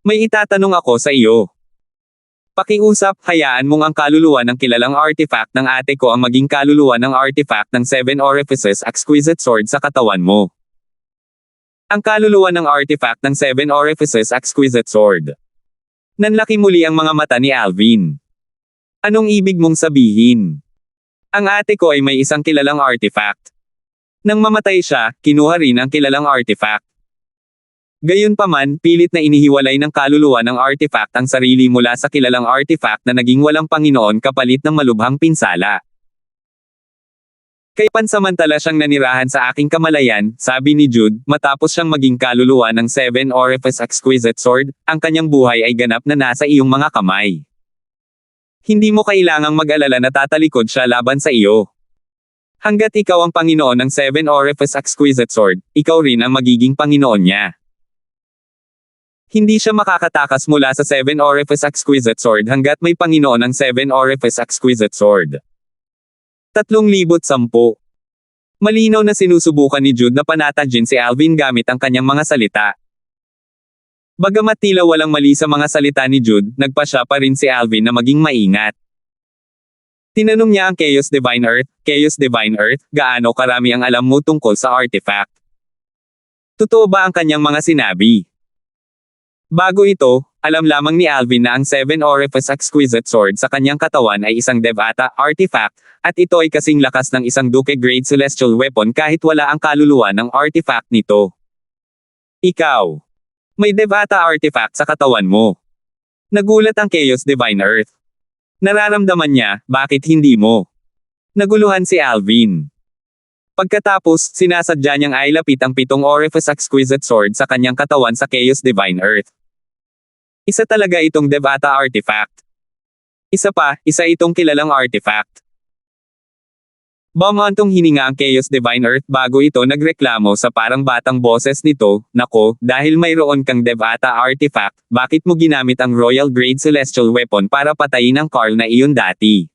May itatanong ako sa iyo. Pakiusap, hayaan mong ang kaluluwa ng kilalang artifact ng ate ko ang maging kaluluwa ng artifact ng Seven Orifices Exquisite Sword sa katawan mo. Ang kaluluwa ng artifact ng Seven Orifices Exquisite Sword. Nanlaki muli ang mga mata ni Alvin. Anong ibig mong sabihin? Ang ate ko ay may isang kilalang artifact. Nang mamatay siya, kinuha rin ang kilalang artifact. Gayunpaman, pilit na inihiwalay ng kaluluwa ng artifact ang sarili mula sa kilalang artifact na naging walang Panginoon kapalit ng malubhang pinsala. Kaya pansamantala siyang nanirahan sa aking kamalayan, sabi ni Jude, matapos siyang maging kaluluwa ng Seven Orifice Exquisite Sword, ang kanyang buhay ay ganap na nasa iyong mga kamay. Hindi mo kailangang mag-alala na tatalikod siya laban sa iyo. Hanggat ikaw ang Panginoon ng Seven Orifice Exquisite Sword, ikaw rin ang magiging Panginoon niya. Hindi siya makakatakas mula sa Seven Orifice Exquisite Sword hanggat may Panginoon ng Seven Orifice Exquisite Sword. 3,010. Malinaw na sinusubukan ni Jude na panatagin si Alvin gamit ang kanyang mga salita. Bagamat tila walang mali sa mga salita ni Jude, nagpasya pa rin si Alvin na maging maingat. Tinanong niya ang Chaos Divine Earth, gaano karami ang alam mo tungkol sa artifact? Totoo ba ang kanyang mga sinabi? Bago ito, alam lamang ni Alvin na ang Seven Orifice Exquisite Sword sa kanyang katawan ay isang Devata artifact, at ito ay kasing lakas ng isang Duke Grade Celestial Weapon kahit wala ang kaluluwa ng artifact nito. Ikaw, may Devata artifact sa katawan mo. Nagulat ang Chaos Divine Earth. Nararamdaman niya, bakit hindi mo? Naguluhan si Alvin. Pagkatapos, sinasadya niyang ailapit ang 7 Orifice Exquisite Sword sa kanyang katawan sa Chaos Divine Earth. Isa talaga itong Devata artifact. Isa itong kilalang artifact. Bumantong hininga ang Chaos Divine Earth bago ito nagreklamo sa parang batang boses nito, nako, dahil mayroon kang Devata artifact, bakit mo ginamit ang Royal Grade Celestial Weapon para patayin ang Carl na iyon dati?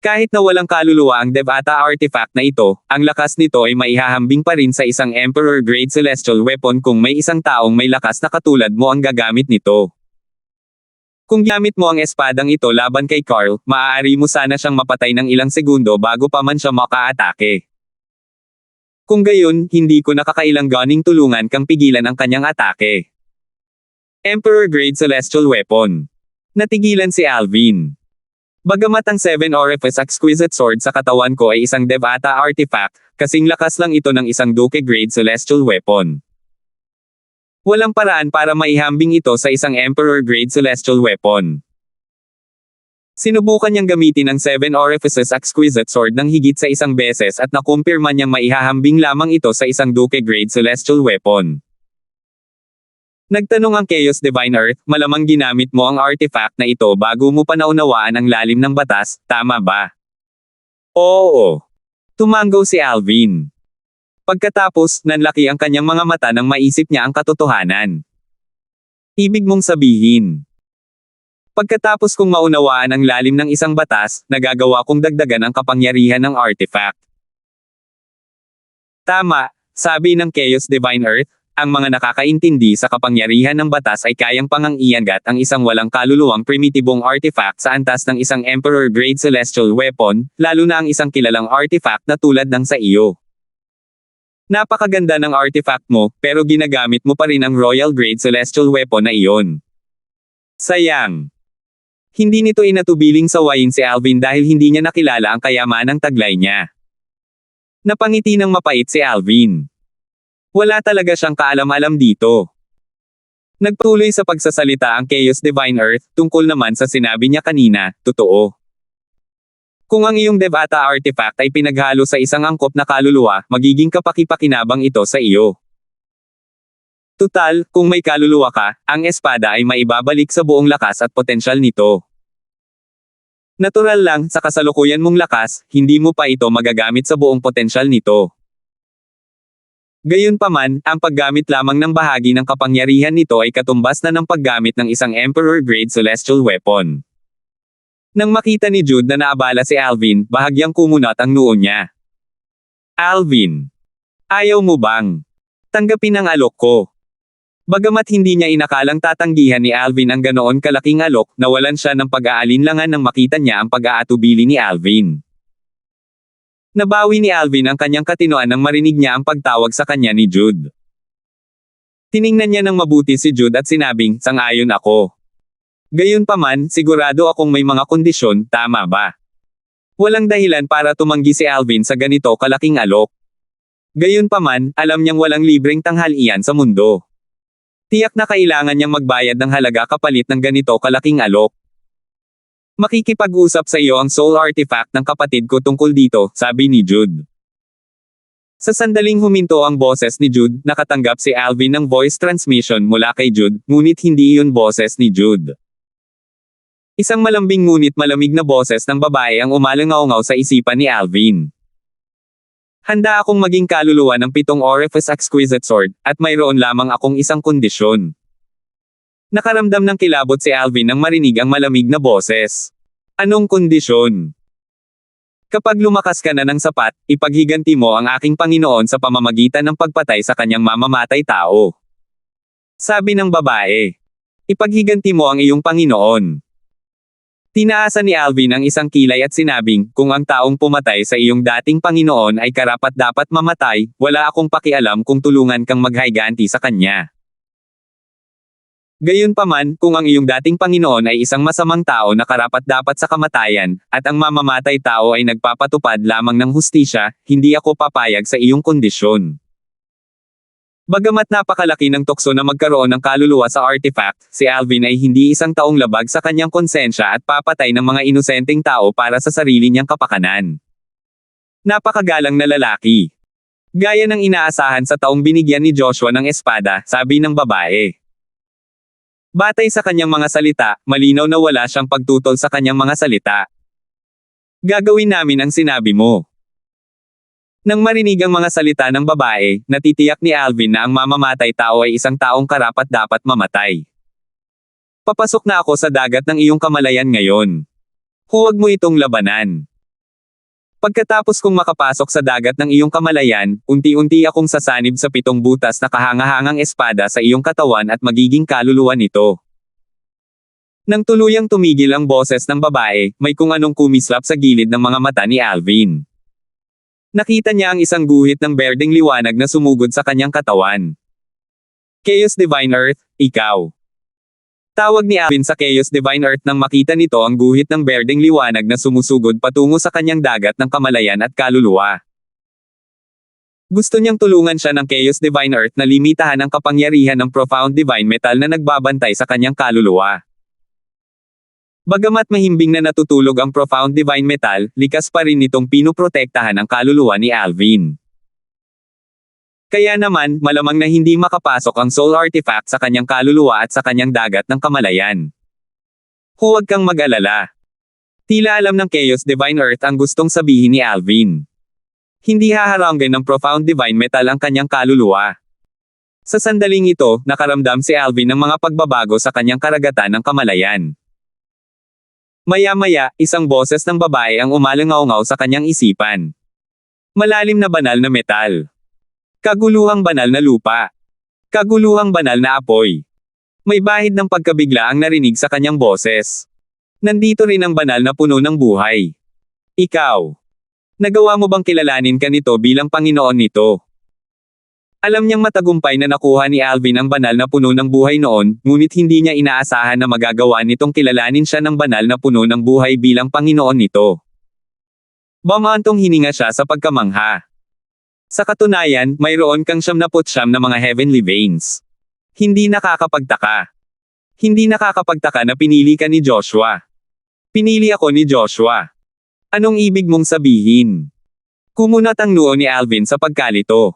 Kahit na walang kaluluwa ang Devata artifact na ito, ang lakas nito ay maihahambing pa rin sa isang Emperor Grade Celestial Weapon kung may isang taong may lakas na katulad mo ang gagamit nito. Kung ginamit mo ang espadang ito laban kay Carl, maaari mo sana siyang mapatay ng ilang segundo bago pa man siya makaatake. Kung gayon, hindi ko nakakailang ganing tulungan kang pigilan ang kanyang atake. Emperor Grade Celestial Weapon. Natigilan si Alvin. Bagamat ang Seven Orifice Exquisite Sword sa katawan ko ay isang Devata artifact, kasing lakas lang ito ng isang Duke Grade Celestial Weapon. Walang paraan para maihambing ito sa isang Emperor Grade Celestial Weapon. Sinubukan niyang gamitin ang Seven Orifices Exquisite Sword ng higit sa isang beses at nakumpirma niyang maihahambing lamang ito sa isang Duke Grade Celestial Weapon. Nagtanong ang Chaos Divine Earth, malamang ginamit mo ang artifact na ito bago mo pa naunawaan ang lalim ng batas, tama ba? Oo. Tumanggaw si Alvin. Pagkatapos, nanlaki ang kanyang mga mata nang maisip niya ang katotohanan. Ibig mong sabihin. Pagkatapos kong maunawaan ang lalim ng isang batas, nagagawa kong dagdagan ang kapangyarihan ng artifact. Tama, sabi ng Chaos Divine Earth, ang mga nakakaintindi sa kapangyarihan ng batas ay kayang pangang-iangat ang isang walang kaluluwang primitibong artifact sa antas ng isang Emperor Grade Celestial Weapon, lalo na ang isang kilalang artifact na tulad ng sa iyo. Napakaganda ng artifact mo, pero ginagamit mo pa rin ang Royal Grade Celestial Weapon na iyon. Sayang. Hindi nito inatubiling sawayin si Alvin dahil hindi niya nakilala ang kayamanang taglay niya. Napangiti ng mapait si Alvin. Wala talaga siyang kaalam-alam dito. Nagpatuloy sa pagsasalita ang Chaos Divine Earth, tungkol naman sa sinabi niya kanina, totoo. Kung ang iyong Devata artifact ay pinaghalo sa isang angkop na kaluluwa, magiging kapaki-pakinabang ito sa iyo. Tutal, kung may kaluluwa ka, ang espada ay maibabalik sa buong lakas at potensyal nito. Natural lang, sa kasalukuyan mong lakas, hindi mo pa ito magagamit sa buong potensyal nito. Gayunpaman, ang paggamit lamang ng bahagi ng kapangyarihan nito ay katumbas na ng paggamit ng isang Emperor Grade Celestial Weapon. Nang makita ni Jude na naabala si Alvin, bahagyang kumunat ang noo niya. Alvin, ayaw mo bang tanggapin ang alok ko? Bagamat hindi niya inakalang tatanggihan ni Alvin ang ganoon kalaking alok, nawalan siya ng pag-aalinlangan nang makita niya ang pag-aatubili ni Alvin. Nabawi ni Alvin ang kanyang katinoan nang marinig niya ang pagtawag sa kanya ni Jude. Tiningnan niya ng mabuti si Jude at sinabing, sang-ayon ako. Gayunpaman, sigurado akong may mga kondisyon, tama ba? Walang dahilan para tumanggi si Alvin sa ganito kalaking alok. Gayunpaman, alam niyang walang libreng tanghalian sa mundo. Tiyak na kailangan niyang magbayad ng halaga kapalit ng ganito kalaking alok. Makikipag-usap sa iyo ang soul artifact ng kapatid ko tungkol dito, sabi ni Jude. Sa sandaling huminto ang boses ni Jude, nakatanggap si Alvin ng voice transmission mula kay Jude, ngunit hindi iyon boses ni Jude. Isang malambing ngunit malamig na boses ng babae ang umalangaw-ngaw sa isipan ni Alvin. Handa akong maging kaluluwa ng 7 Orifice Exquisite Sword, at mayroon lamang akong isang kondisyon. Nakaramdam ng kilabot si Alvin nang marinig ang malamig na boses. Anong kondisyon? Kapag lumakas ka na ng sapat, ipaghiganti mo ang aking Panginoon sa pamamagitan ng pagpatay sa kanyang mamamatay tao. Sabi ng babae. Ipaghiganti mo ang iyong Panginoon. Tinaasan ni Alvin ang isang kilay at sinabing, kung ang taong pumatay sa iyong dating Panginoon ay karapat-dapat mamatay, wala akong pakialam kung tulungan kang maghiganti sa kanya. Gayunpaman, kung ang iyong dating Panginoon ay isang masamang tao na karapat-dapat sa kamatayan, at ang mamamatay tao ay nagpapatupad lamang ng hustisya, hindi ako papayag sa iyong kondisyon. Bagamat napakalaki ng tukso na magkaroon ng kaluluwa sa artifact, si Alvin ay hindi isang taong labag sa kanyang konsensya at papatay ng mga inosenteng tao para sa sarili niyang kapakanan. Napakagalang na lalaki. Gaya ng inaasahan sa taong binigyan ni Joshua ng espada, sabi ng babae. Batay sa kanyang mga salita, malinaw na wala siyang pagtutol sa kanyang mga salita. Gagawin namin ang sinabi mo. Nang marinig ang mga salita ng babae, natitiyak ni Alvin na ang mamamatay tao ay isang taong karapat-dapat mamatay. Papasok na ako sa dagat ng iyong kamalayan ngayon. Huwag mo itong labanan. Pagkatapos kong makapasok sa dagat ng iyong kamalayan, unti-unti akong sasanib sa 7 butas na kahangahangang espada sa iyong katawan at magiging kaluluwa nito. Nang tuluyang tumigil ang boses ng babae, may kung anong kumislap sa gilid ng mga mata ni Alvin. Nakita niya ang isang guhit ng berdeng liwanag na sumugod sa kanyang katawan. Chaos Divine Earth, ikaw. Tawag ni Alvin sa Chaos Divine Earth nang makita nito ang guhit ng berdeng liwanag na sumusugod patungo sa kanyang dagat ng kamalayan at kaluluwa. Gusto niyang tulungan siya ng Chaos Divine Earth na limitahan ang kapangyarihan ng Profound Divine Metal na nagbabantay sa kanyang kaluluwa. Bagamat mahimbing na natutulog ang Profound Divine Metal, likas pa rin nitong pinuprotektahan ang kaluluwa ni Alvin. Kaya naman, malamang na hindi makapasok ang soul artifact sa kanyang kaluluwa at sa kanyang dagat ng kamalayan. Huwag kang mag-alala. Tila alam ng Chaos Divine Earth ang gustong sabihin ni Alvin. Hindi haharanggan ng Profound Divine Metal ang kanyang kaluluwa. Sa sandaling ito, nakaramdam si Alvin ng mga pagbabago sa kanyang karagatan ng kamalayan. Maya-maya, isang boses ng babae ang umalangaw-ngaw sa kanyang isipan. Malalim na banal na metal. Kaguluhang banal na lupa. Kaguluhang banal na apoy. May bahid ng pagkabigla ang narinig sa kanyang boses. Nandito rin ang banal na puno ng buhay. Ikaw. Nagawa mo bang kilalanin ka nito bilang Panginoon nito? Alam niyang matagumpay na nakuha ni Alvin ang banal na puno ng buhay noon, ngunit hindi niya inaasahan na magagawa nitong kilalanin siya ng banal na puno ng buhay bilang Panginoon nito. Bumantong hininga siya sa pagkamangha. Sa katunayan, mayroon kang 99 na mga heavenly veins. Hindi nakakapagtaka. Hindi nakakapagtaka na pinili ka ni Joshua. Pinili ako ni Joshua. Anong ibig mong sabihin? Kumunat ang noo ni Alvin sa pagkalito.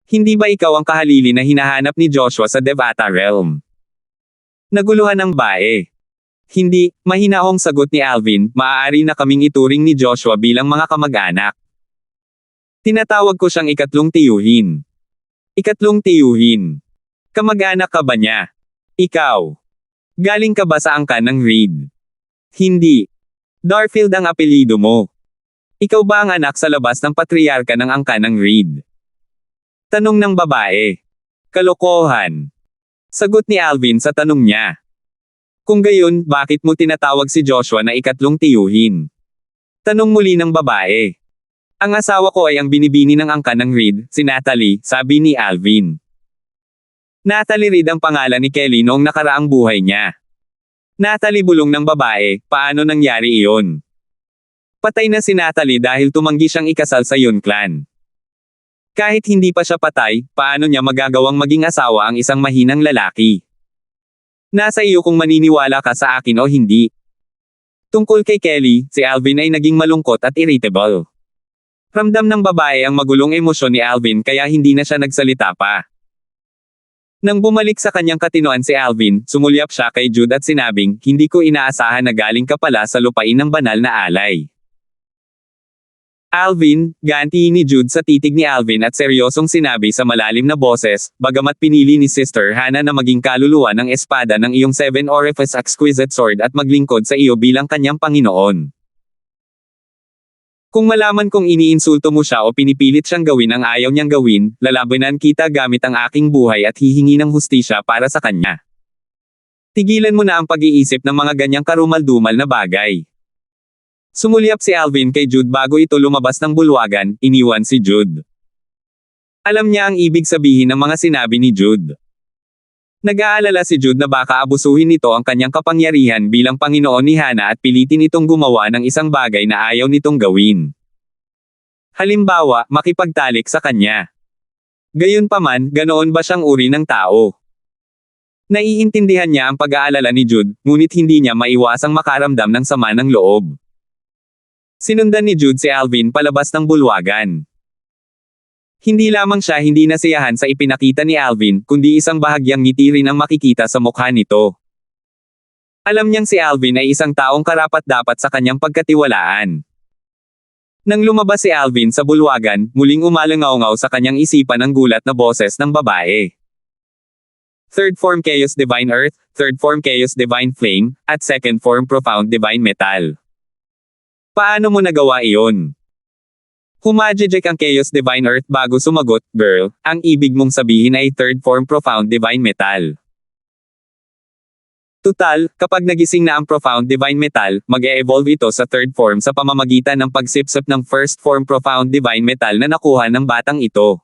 Hindi ba ikaw ang kahalili na hinahanap ni Joshua sa Devata Realm? Naguluhan ng bae. Hindi, mahinahong sagot ni Alvin, maaari na kaming ituring ni Joshua bilang mga kamag-anak. Tinatawag ko siyang ikatlong tiyuhin. Ikatlong tiyuhin. Kamag-anak ka ba niya? Ikaw. Galing ka ba sa angkan ng Reed? Hindi. Darfield ang apelyido mo. Ikaw ba ang anak sa labas ng patriarka ng angkan ng Reed? Tanong ng babae. Kalokohan. Sagot ni Alvin sa tanong niya. Kung gayon, bakit mo tinatawag si Joshua na ikatlong tiyuhin? Tanong muli ng babae. Ang asawa ko ay ang binibini ng angkan ng Reed, si Natalie, sabi ni Alvin. Natalie Reed ang pangalan ni Kelly noong nakaraang buhay niya. Natalie bulong ng babae, paano nangyari iyon? Patay na si Natalie dahil tumanggi siyang ikasal sa Yun Clan. Kahit hindi pa siya patay, paano niya magagawang maging asawa ang isang mahinang lalaki? Nasa iyo kung maniniwala ka sa akin o hindi. Tungkol kay Kelly, si Alvin ay naging malungkot at irritable. Ramdam ng babae ang magulong emosyon ni Alvin kaya hindi na siya nagsalita pa. Nang bumalik sa kanyang katinoan si Alvin, sumulyap siya kay Jude at sinabing, hindi ko inaasahan na galing ka pala sa lupain ng banal na alay. Alvin, ganti ni Jude sa titig ni Alvin at seryosong sinabi sa malalim na boses, bagamat pinili ni Sister Hannah na maging kaluluwa ng espada ng iyong Seven Orifice Exquisite Sword at maglingkod sa iyo bilang kanyang Panginoon. Kung malaman kong iniinsulto mo siya o pinipilit siyang gawin ang ayaw niyang gawin, lalabanan kita gamit ang aking buhay at hihingi ng hustisya para sa kanya. Tigilan mo na ang pag-iisip ng mga ganyang karumal-dumal na bagay. Sumulyap si Alvin kay Jude bago ito lumabas ng bulwagan, iniwan si Jude. Alam niya ang ibig sabihin ng mga sinabi ni Jude. Nag-aalala si Jude na baka abusuhin nito ang kanyang kapangyarihan bilang Panginoon ni Hannah at pilitin itong gumawa ng isang bagay na ayaw nitong gawin. Halimbawa, makipagtalik sa kanya. Gayunpaman, ganoon ba siyang uri ng tao? Naiintindihan niya ang pag-aalala ni Jude, ngunit hindi niya maiwasang makaramdam ng sama ng loob. Sinundan ni Jude si Alvin palabas ng bulwagan. Hindi lamang siya hindi nasiyahan sa ipinakita ni Alvin, kundi isang bahagyang ngiti rin ang makikita sa mukha nito. Alam niyang si Alvin ay isang taong karapat-dapat sa kanyang pagkatiwalaan. Nang lumabas si Alvin sa bulwagan, muling umalangaw-ngaw sa kanyang isipan ang gulat na boses ng babae. Third form Chaos Divine Earth, third form Chaos Divine Flame, at second form Profound Divine Metal. Paano mo nagawa iyon? Humajejek ang Chaos Divine Earth bago sumagot, girl, ang ibig mong sabihin ay third form Profound Divine Metal. Tutal, kapag nagising na ang Profound Divine Metal, mag-e-evolve ito sa third form sa pamamagitan ng pagsipsip ng first form Profound Divine Metal na nakuha ng batang ito.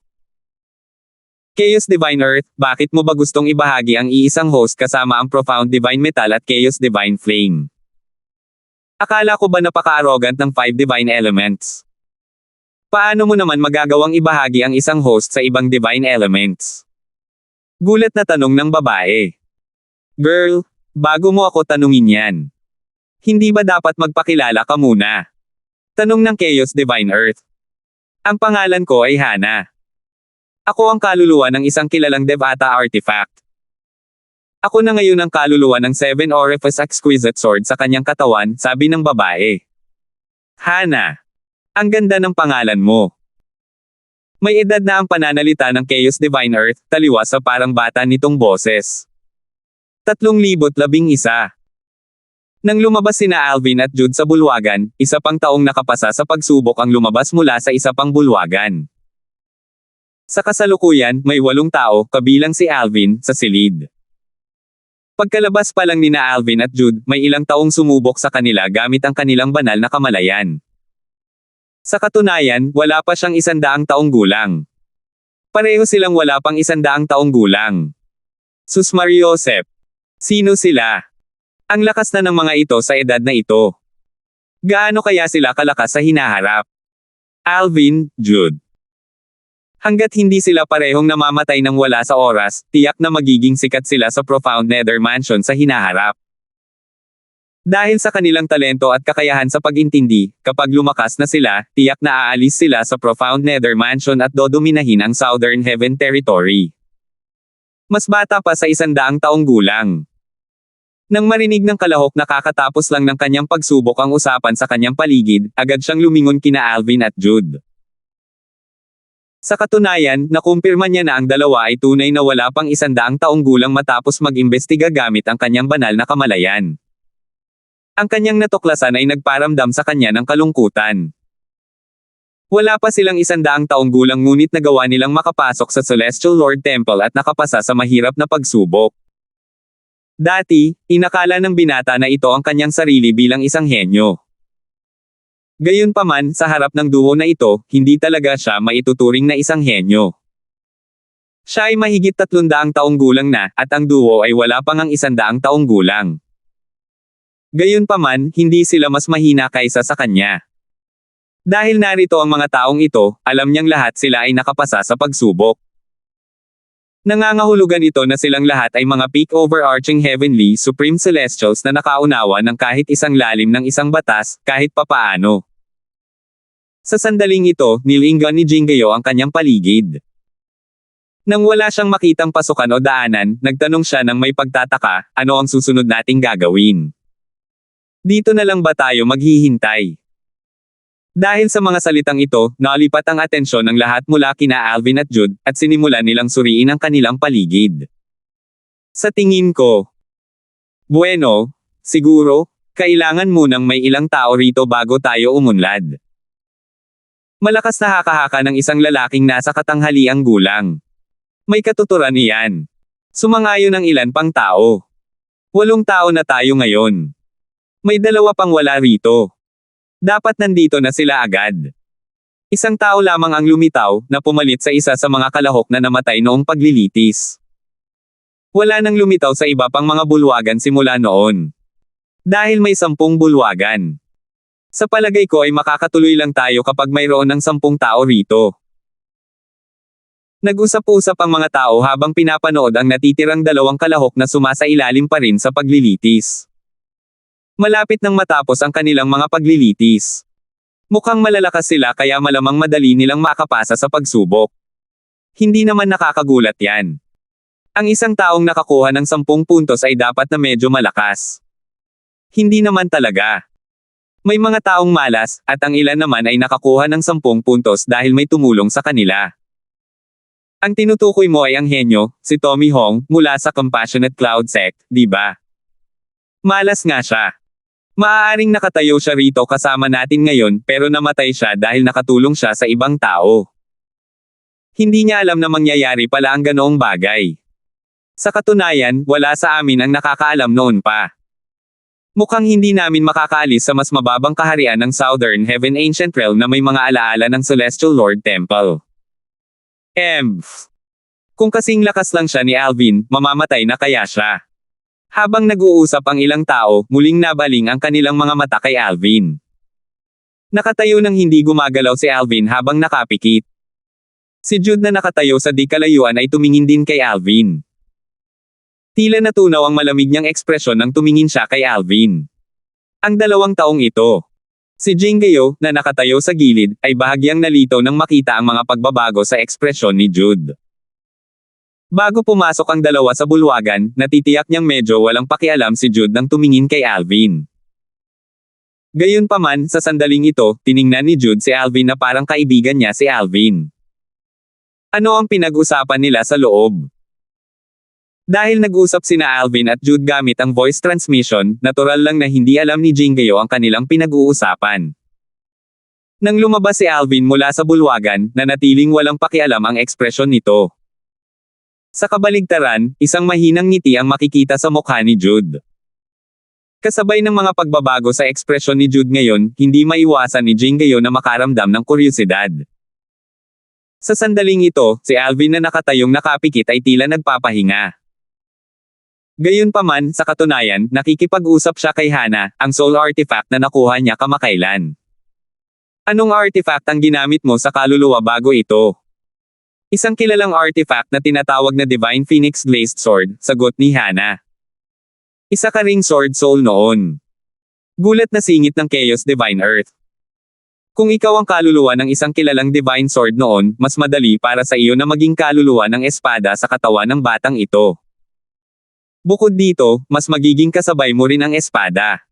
Chaos Divine Earth, bakit mo ba gustong ibahagi ang iisang host kasama ang Profound Divine Metal at Chaos Divine Flame? Akala ko ba napaka-arrogant ng 5 divine elements? Paano mo naman magagawang ibahagi ang isang host sa ibang divine elements? Gulat na tanong ng babae. Girl, bago mo ako tanungin yan. Hindi ba dapat magpakilala ka muna? Tanong ng Chaos Divine Earth. Ang pangalan ko ay Hannah. Ako ang kaluluwa ng isang kilalang Devata artifact. Ako na ngayon ang kaluluwa ng Seven Orifice Exquisite Sword sa kanyang katawan, sabi ng babae. Hannah. Ang ganda ng pangalan mo. May edad na ang pananalita ng Chaos Divine Earth, taliwas sa parang bata nitong boses. 3,011. Nang lumabas sina Alvin at Jude sa bulwagan, isa pang taong nakapasa sa pagsubok ang lumabas mula sa isa pang bulwagan. Sa kasalukuyan, may 8 tao, kabilang si Alvin, sa silid. Pagkalabas pa lang nina Alvin at Jude, may ilang taong sumubok sa kanila gamit ang kanilang banal na kamalayan. Sa katunayan, wala pa siyang 100 taong gulang. Pareho silang wala pang 100 taong gulang. Sus Mariosep. Sino sila? Ang lakas na ng mga ito sa edad na ito. Gaano kaya sila kalakas sa hinaharap? Alvin, Jude. Hanggat hindi sila parehong namamatay ng wala sa oras, tiyak na magiging sikat sila sa Profound Nether Mansion sa hinaharap. Dahil sa kanilang talento at kakayahan sa pag-intindi, kapag lumakas na sila, tiyak na aalis sila sa Profound Nether Mansion at dodominahin ang Southern Heaven Territory. Mas bata pa sa 100 taong gulang. Nang marinig ng kalahok na kakatapos lang ng kanyang pagsubok ang usapan sa kanyang paligid, agad siyang lumingon kina Alvin at Jude. Sa katunayan, nakumpirma niya na ang dalawa ay tunay na wala pang 100 taong gulang matapos mag-imbestiga gamit ang kanyang banal na kamalayan. Ang kanyang natuklasan ay nagparamdam sa kanya ng kalungkutan. Wala pa silang 100 taong gulang ngunit nagawa nilang makapasok sa Celestial Lord Temple at nakapasa sa mahirap na pagsubok. Dati, inakala ng binata na ito ang kanyang sarili bilang isang henyo. Gayunpaman, sa harap ng duo na ito, hindi talaga siya maituturing na isang henyo. Siya ay mahigit 300 taong gulang na, at ang duo ay wala pang ang 100 taong gulang. Gayunpaman, hindi sila mas mahina kaysa sa kanya. Dahil narito ang mga taong ito, alam niyang lahat sila ay nakapasa sa pagsubok. Nangangahulugan ito na silang lahat ay mga peak overarching heavenly supreme celestials na nakaunawa ng kahit isang lalim ng isang batas, kahit papaano. Sa sandaling ito, nilinggan ni Jingayo ang kanyang paligid. Nang wala siyang makitang pasukan o daanan, nagtanong siya ng may pagtataka, ano ang susunod nating gagawin? Dito na lang ba tayo maghihintay? Dahil sa mga salitang ito, nalipat ang atensyon ng lahat mula kina Alvin at Jude, at sinimulan nilang suriin ang kanilang paligid. Sa tingin ko, bueno, siguro, kailangan munang may ilang tao rito bago tayo umunlad. Malakas na haka-haka ng isang lalaking nasa katanghaliang gulang. May katuturan iyan. Sumangayon ang ilan pang tao. 8 tao na tayo ngayon. May 2 pang wala rito. Dapat nandito na sila agad. Isang tao lamang ang lumitaw, na pumalit sa isa sa mga kalahok na namatay noong paglilitis. Wala nang lumitaw sa iba pang mga bulwagan simula noon. Dahil may 10 bulwagan. Sa palagay ko ay makakatuloy lang tayo kapag mayroon ng 10 tao rito. Nag-usap-usap ang mga tao habang pinapanood ang natitirang 2 kalahok na sumasailalim pa rin sa paglilitis. Malapit nang matapos ang kanilang mga paglilitis. Mukhang malalakas sila kaya malamang madali nilang makapasa sa pagsubok. Hindi naman nakakagulat yan. Ang isang taong nakakuha ng 10 puntos ay dapat na medyo malakas. Hindi naman talaga. May mga taong malas, at ang ilan naman ay nakakuha ng 10 puntos dahil may tumulong sa kanila. Ang tinutukoy mo ay ang henyo, si Tommy Hong, mula sa Compassionate Cloud Sect, di ba? Malas nga siya. Maaaring nakatayo siya rito kasama natin ngayon pero namatay siya dahil nakatulong siya sa ibang tao. Hindi niya alam na mangyayari pala ang ganoong bagay. Sa katunayan, wala sa amin ang nakakaalam noon pa. Mukhang hindi namin makakaalis sa mas mababang kaharian ng Southern Heaven Ancient Realm na may mga alaala ng Celestial Lord Temple. Kung kasing lakas lang siya ni Alvin, mamamatay na kaya siya. Habang nag-uusap ang ilang tao, muling nabaling ang kanilang mga mata kay Alvin. Nakatayo nang hindi gumagalaw si Alvin habang nakapikit. Si Jude na nakatayo sa di kalayuan ay tumingin din kay Alvin. Tila natunaw ang malamig niyang ekspresyon nang tumingin siya kay Alvin. Ang 2 taong ito. Si Jingayo, na nakatayo sa gilid, ay bahagyang nalito nang makita ang mga pagbabago sa ekspresyon ni Jude. Bago pumasok ang 2 sa bulwagan, natitiyak niyang medyo walang pakialam si Jude nang tumingin kay Alvin. Gayunpaman, sa sandaling ito, tiningnan ni Jude si Alvin na parang kaibigan niya si Alvin. Ano ang pinag-usapan nila sa loob? Dahil nag-usap sina Alvin at Jude gamit ang voice transmission, natural lang na hindi alam ni Jingayo ang kanilang pinag-uusapan. Nang lumabas si Alvin mula sa bulwagan, nanatiling walang pakialam ang ekspresyon nito. Sa kabaligtaran, isang mahinang ngiti ang makikita sa mukha ni Jude. Kasabay ng mga pagbabago sa ekspresyon ni Jude ngayon, hindi maiwasan ni Jingayo na makaramdam ng kuryosidad. Sa sandaling ito, si Alvin na nakatayong nakapikit ay tila nagpapahinga. Gayunpaman, sa katunayan, nakikipag-usap siya kay Hana, ang soul artifact na nakuha niya kamakailan. Anong artifact ang ginamit mo sa kaluluwa bago ito? Isang kilalang artifact na tinatawag na Divine Phoenix Glazed Sword, sagot ni Hana. Isa ka ring sword soul noon. Gulat na singit ng Chaos Divine Earth. Kung ikaw ang kaluluwa ng isang kilalang Divine Sword noon, mas madali para sa iyo na maging kaluluwa ng espada sa katawan ng batang ito. Bukod dito, mas magiging kasabay mo rin ang espada.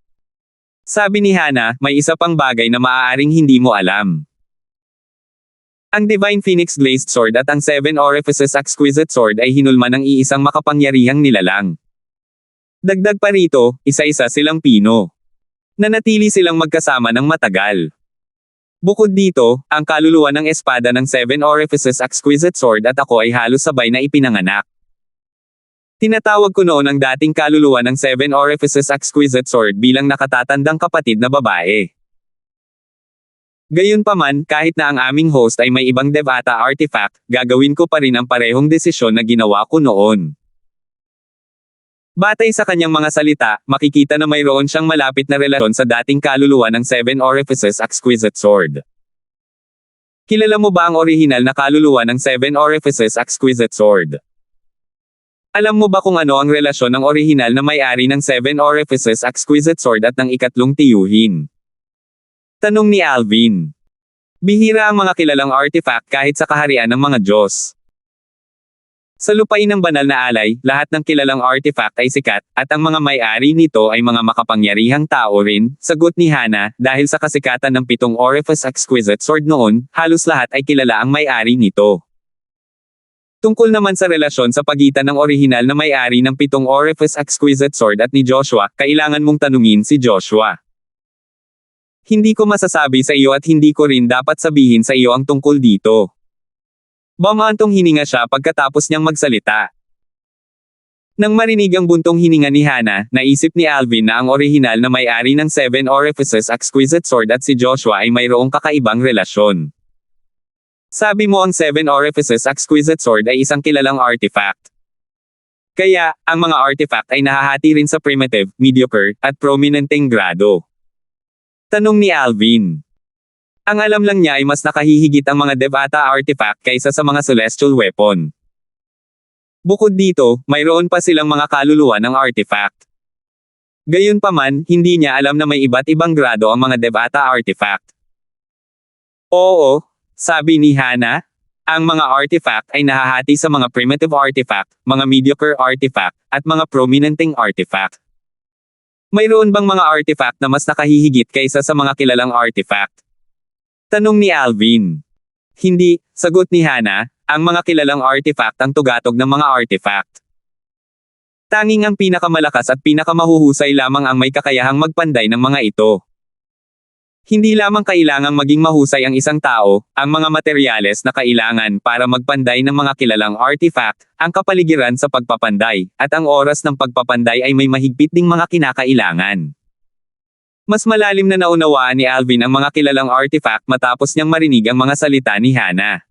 Sabi ni Hana, may isa pang bagay na maaaring hindi mo alam. Ang Divine Phoenix Glazed Sword at ang 7 Orifices Exquisite Sword ay hinulman ng iisang makapangyarihang nilalang. Dagdag pa rito, isa-isa silang pino. Nanatili silang magkasama ng matagal. Bukod dito, ang kaluluwa ng espada ng 7 Orifices Exquisite Sword at ako ay halos sabay na ipinanganak. Tinatawag ko noon ang dating kaluluwa ng 7 Orifices Exquisite Sword bilang nakatatandang kapatid na babae. Gayunpaman, kahit na ang aming host ay may ibang Devata artifact, gagawin ko pa rin ang parehong desisyon na ginawa ko noon. Batay sa kanyang mga salita, makikita na mayroon siyang malapit na relasyon sa dating kaluluwa ng Seven Orifices Exquisite Sword. Kilala mo ba ang orihinal na kaluluwa ng Seven Orifices Exquisite Sword? Alam mo ba kung ano ang relasyon ng orihinal na may-ari ng Seven Orifices Exquisite Sword at ng ikatlong tiyuhin? Tanong ni Alvin. Bihira ang mga kilalang artifact kahit sa kaharian ng mga Diyos. Sa lupain ng banal na alay, lahat ng kilalang artifact ay sikat, at ang mga may-ari nito ay mga makapangyarihang tao rin, sagot ni Hana, dahil sa kasikatan ng 7 Orifice Exquisite Sword noon, halos lahat ay kilala ang may-ari nito. Tungkol naman sa relasyon sa pagitan ng orihinal na may-ari ng 7 Orifice Exquisite Sword at ni Joshua, kailangan mong tanungin si Joshua. Hindi ko masasabi sa iyo at hindi ko rin dapat sabihin sa iyo ang tungkol dito. Bumantong hininga siya pagkatapos niyang magsalita. Nang marinig ang buntong hininga ni Hana, naisip ni Alvin na ang orihinal na may-ari ng Seven Orifices Exquisite Sword at si Joshua ay mayroong kakaibang relasyon. Sabi mo ang Seven Orifices Exquisite Sword ay isang kilalang artifact. Kaya, ang mga artifact ay nahahati rin sa primitive, mediocre, at prominenteng grado. Tanong ni Alvin. Ang alam lang niya ay mas nakahihigit ang mga Devata artifact kaysa sa mga celestial weapon. Bukod dito, mayroon pa silang mga kaluluwa ng artifact. Gayunpaman, hindi niya alam na may iba't ibang grado ang mga Devata artifact. Oo, sabi ni Hana, ang mga artifact ay nahahati sa mga primitive artifact, mga mediocre artifact, at mga prominenteng artifact. Mayroon bang mga artifact na mas nakahihigit kaysa sa mga kilalang artifact? Tanong ni Alvin. Hindi, sagot ni Hana, ang mga kilalang artifact ang tugatog ng mga artifact. Tanging ang pinakamalakas at pinakamahuhusay lamang ang may kakayahang magpanday ng mga ito. Hindi lamang kailangang maging mahusay ang isang tao, ang mga materyales na kailangan para magpanday ng mga kilalang artifact, ang kapaligiran sa pagpapanday, at ang oras ng pagpapanday ay may mahigpit ding mga kinakailangan. Mas malalim na naunawaan ni Alvin ang mga kilalang artifact matapos niyang marinig ang mga salita ni Hana.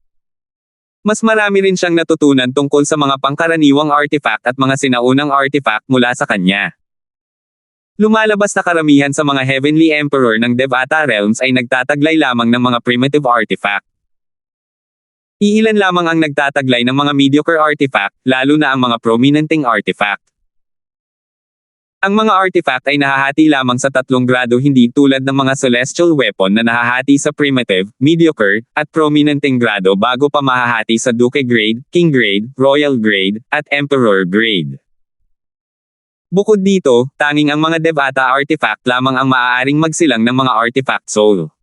Mas marami rin siyang natutunan tungkol sa mga pangkaraniwang artifact at mga sinaunang artifact mula sa kanya. Lumalabas na karamihan sa mga Heavenly Emperor ng Devata Realms ay nagtataglay lamang ng mga primitive artifact. Iilan lamang ang nagtataglay ng mga mediocre artifact, lalo na ang mga prominenteng artifact. Ang mga artifact ay nahahati lamang sa 3 grado, hindi tulad ng mga celestial weapon na nahahati sa primitive, mediocre, at prominenteng grado bago pa mahahati sa Duke grade, King grade, Royal grade, at Emperor grade. Bukod dito, tanging ang mga Devata artifact lamang ang maaaring magsilang ng mga artifact soul.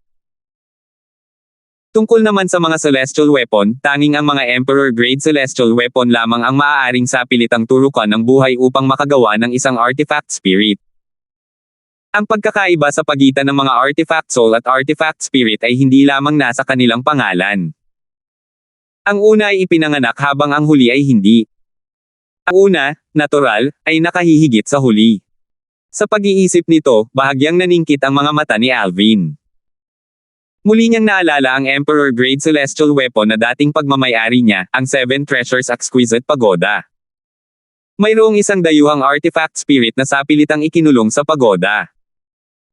Tungkol naman sa mga celestial weapon, tanging ang mga Emperor-grade celestial weapon lamang ang maaaring sapilitang turukan ng buhay upang makagawa ng isang artifact spirit. Ang pagkakaiba sa pagitan ng mga artifact soul at artifact spirit ay hindi lamang nasa kanilang pangalan. Ang una ay ipinanganak habang ang huli ay hindi. Ang una, natural, ay nakahihigit sa huli. Sa pag-iisip nito, bahagyang naningkit ang mga mata ni Alvin. Muli niyang naalala ang Emperor-grade celestial weapon na dating pagmamayari niya, ang Seven Treasures Exquisite Pagoda. Mayroong isang dayuhang artifact spirit na sapilitang ikinulong sa pagoda.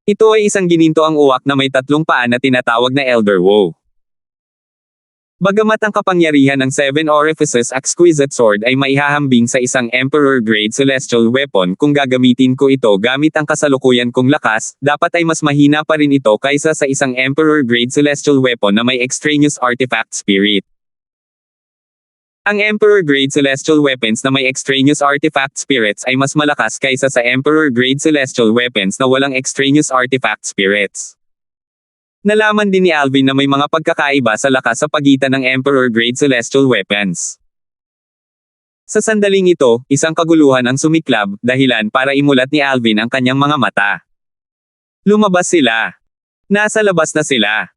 Ito ay isang ginintoang uwak na may 3 paa na tinatawag na Elder Woe. Bagamat ang kapangyarihan ng Seven Orifices Exquisite Sword ay maihahambing sa isang Emperor-grade celestial weapon kung gagamitin ko ito gamit ang kasalukuyan kong lakas, dapat ay mas mahina pa rin ito kaysa sa isang Emperor-grade celestial weapon na may extraneous artifact spirit. Ang Emperor-grade celestial weapons na may extraneous artifact spirits ay mas malakas kaysa sa Emperor-grade celestial weapons na walang extraneous artifact spirits. Nalaman din ni Alvin na may mga pagkakaiba sa lakas sa pagitan ng Emperor-grade celestial weapons. Sa sandaling ito, isang kaguluhan ang sumiklab, dahilan para imulat ni Alvin ang kanyang mga mata. Lumabas sila. Nasa labas na sila.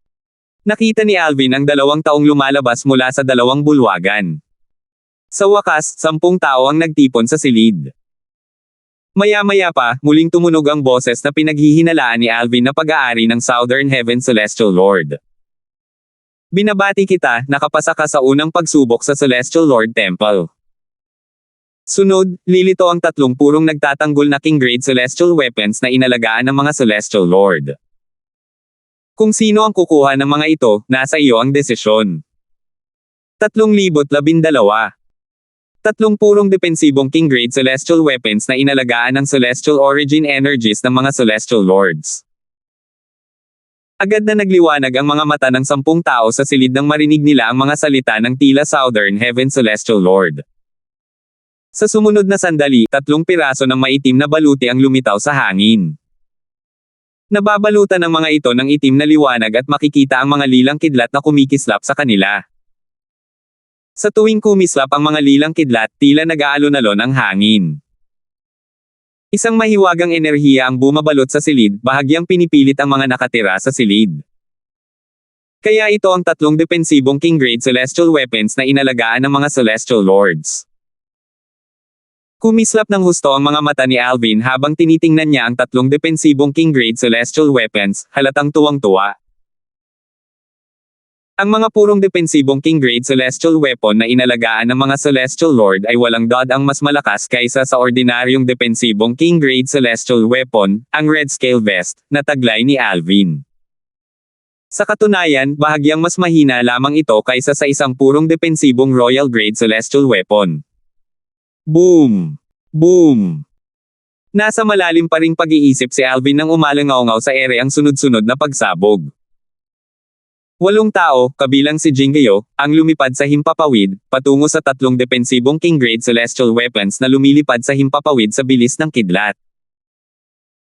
Nakita ni Alvin ang 2 taong lumalabas mula sa 2 bulwagan. Sa wakas, 10 tao ang nagtipon sa silid. Maya-maya pa, muling tumunog ang boses na pinaghihinalaan ni Alvin na pag-aari ng Southern Heaven Celestial Lord. Binabati kita, nakapasa ka sa unang pagsubok sa Celestial Lord Temple. Sunod, lilito ang 3 purong nagtatanggol na King Grade Celestial Weapons na inalagaan ng mga Celestial Lord. Kung sino ang kukuha ng mga ito, nasa iyo ang desisyon. 3,012. 3 purong depensibong King Grade Celestial Weapons na inalagaan ng Celestial Origin Energies ng mga Celestial Lords. Agad na nagliwanag ang mga mata ng 10 tao sa silid nang marinig nila ang mga salita ng tila Southern Heaven Celestial Lord. Sa sumunod na sandali, 3 piraso ng maitim na baluti ang lumitaw sa hangin. Nababalutan ng mga ito ng itim na liwanag at makikita ang mga lilang kidlat na kumikislap sa kanila. Sa tuwing kumislap ang mga lilang kidlat, tila nag-aalon-alon ang hangin. Isang mahiwagang enerhiya ang bumabalot sa silid, bahagyang pinipilit ang mga nakatira sa silid. Kaya ito ang 3 depensibong King Grade Celestial Weapons na inalagaan ng mga Celestial Lords. Kumislap ng husto ang mga mata ni Alvin habang tinitingnan niya ang 3 depensibong King Grade Celestial Weapons, halatang tuwang-tuwa. Ang mga purong depensibong King Grade Celestial Weapon na inalagaan ng mga Celestial Lord ay walang dod ang mas malakas kaysa sa ordinaryong depensibong King Grade Celestial Weapon, ang Red Scale Vest, na taglay ni Alvin. Sa katunayan, bahagyang mas mahina lamang ito kaysa sa isang purong depensibong Royal Grade Celestial Weapon. Boom! Boom! Nasa malalim pa ring pag-iisip si Alvin nang umalangaw-ngaw sa ere ang sunod-sunod na pagsabog. 8 tao, kabilang si Jingayo, ang lumipad sa himpapawid, patungo sa 3 depensibong King Grade Celestial Weapons na lumilipad sa himpapawid sa bilis ng kidlat.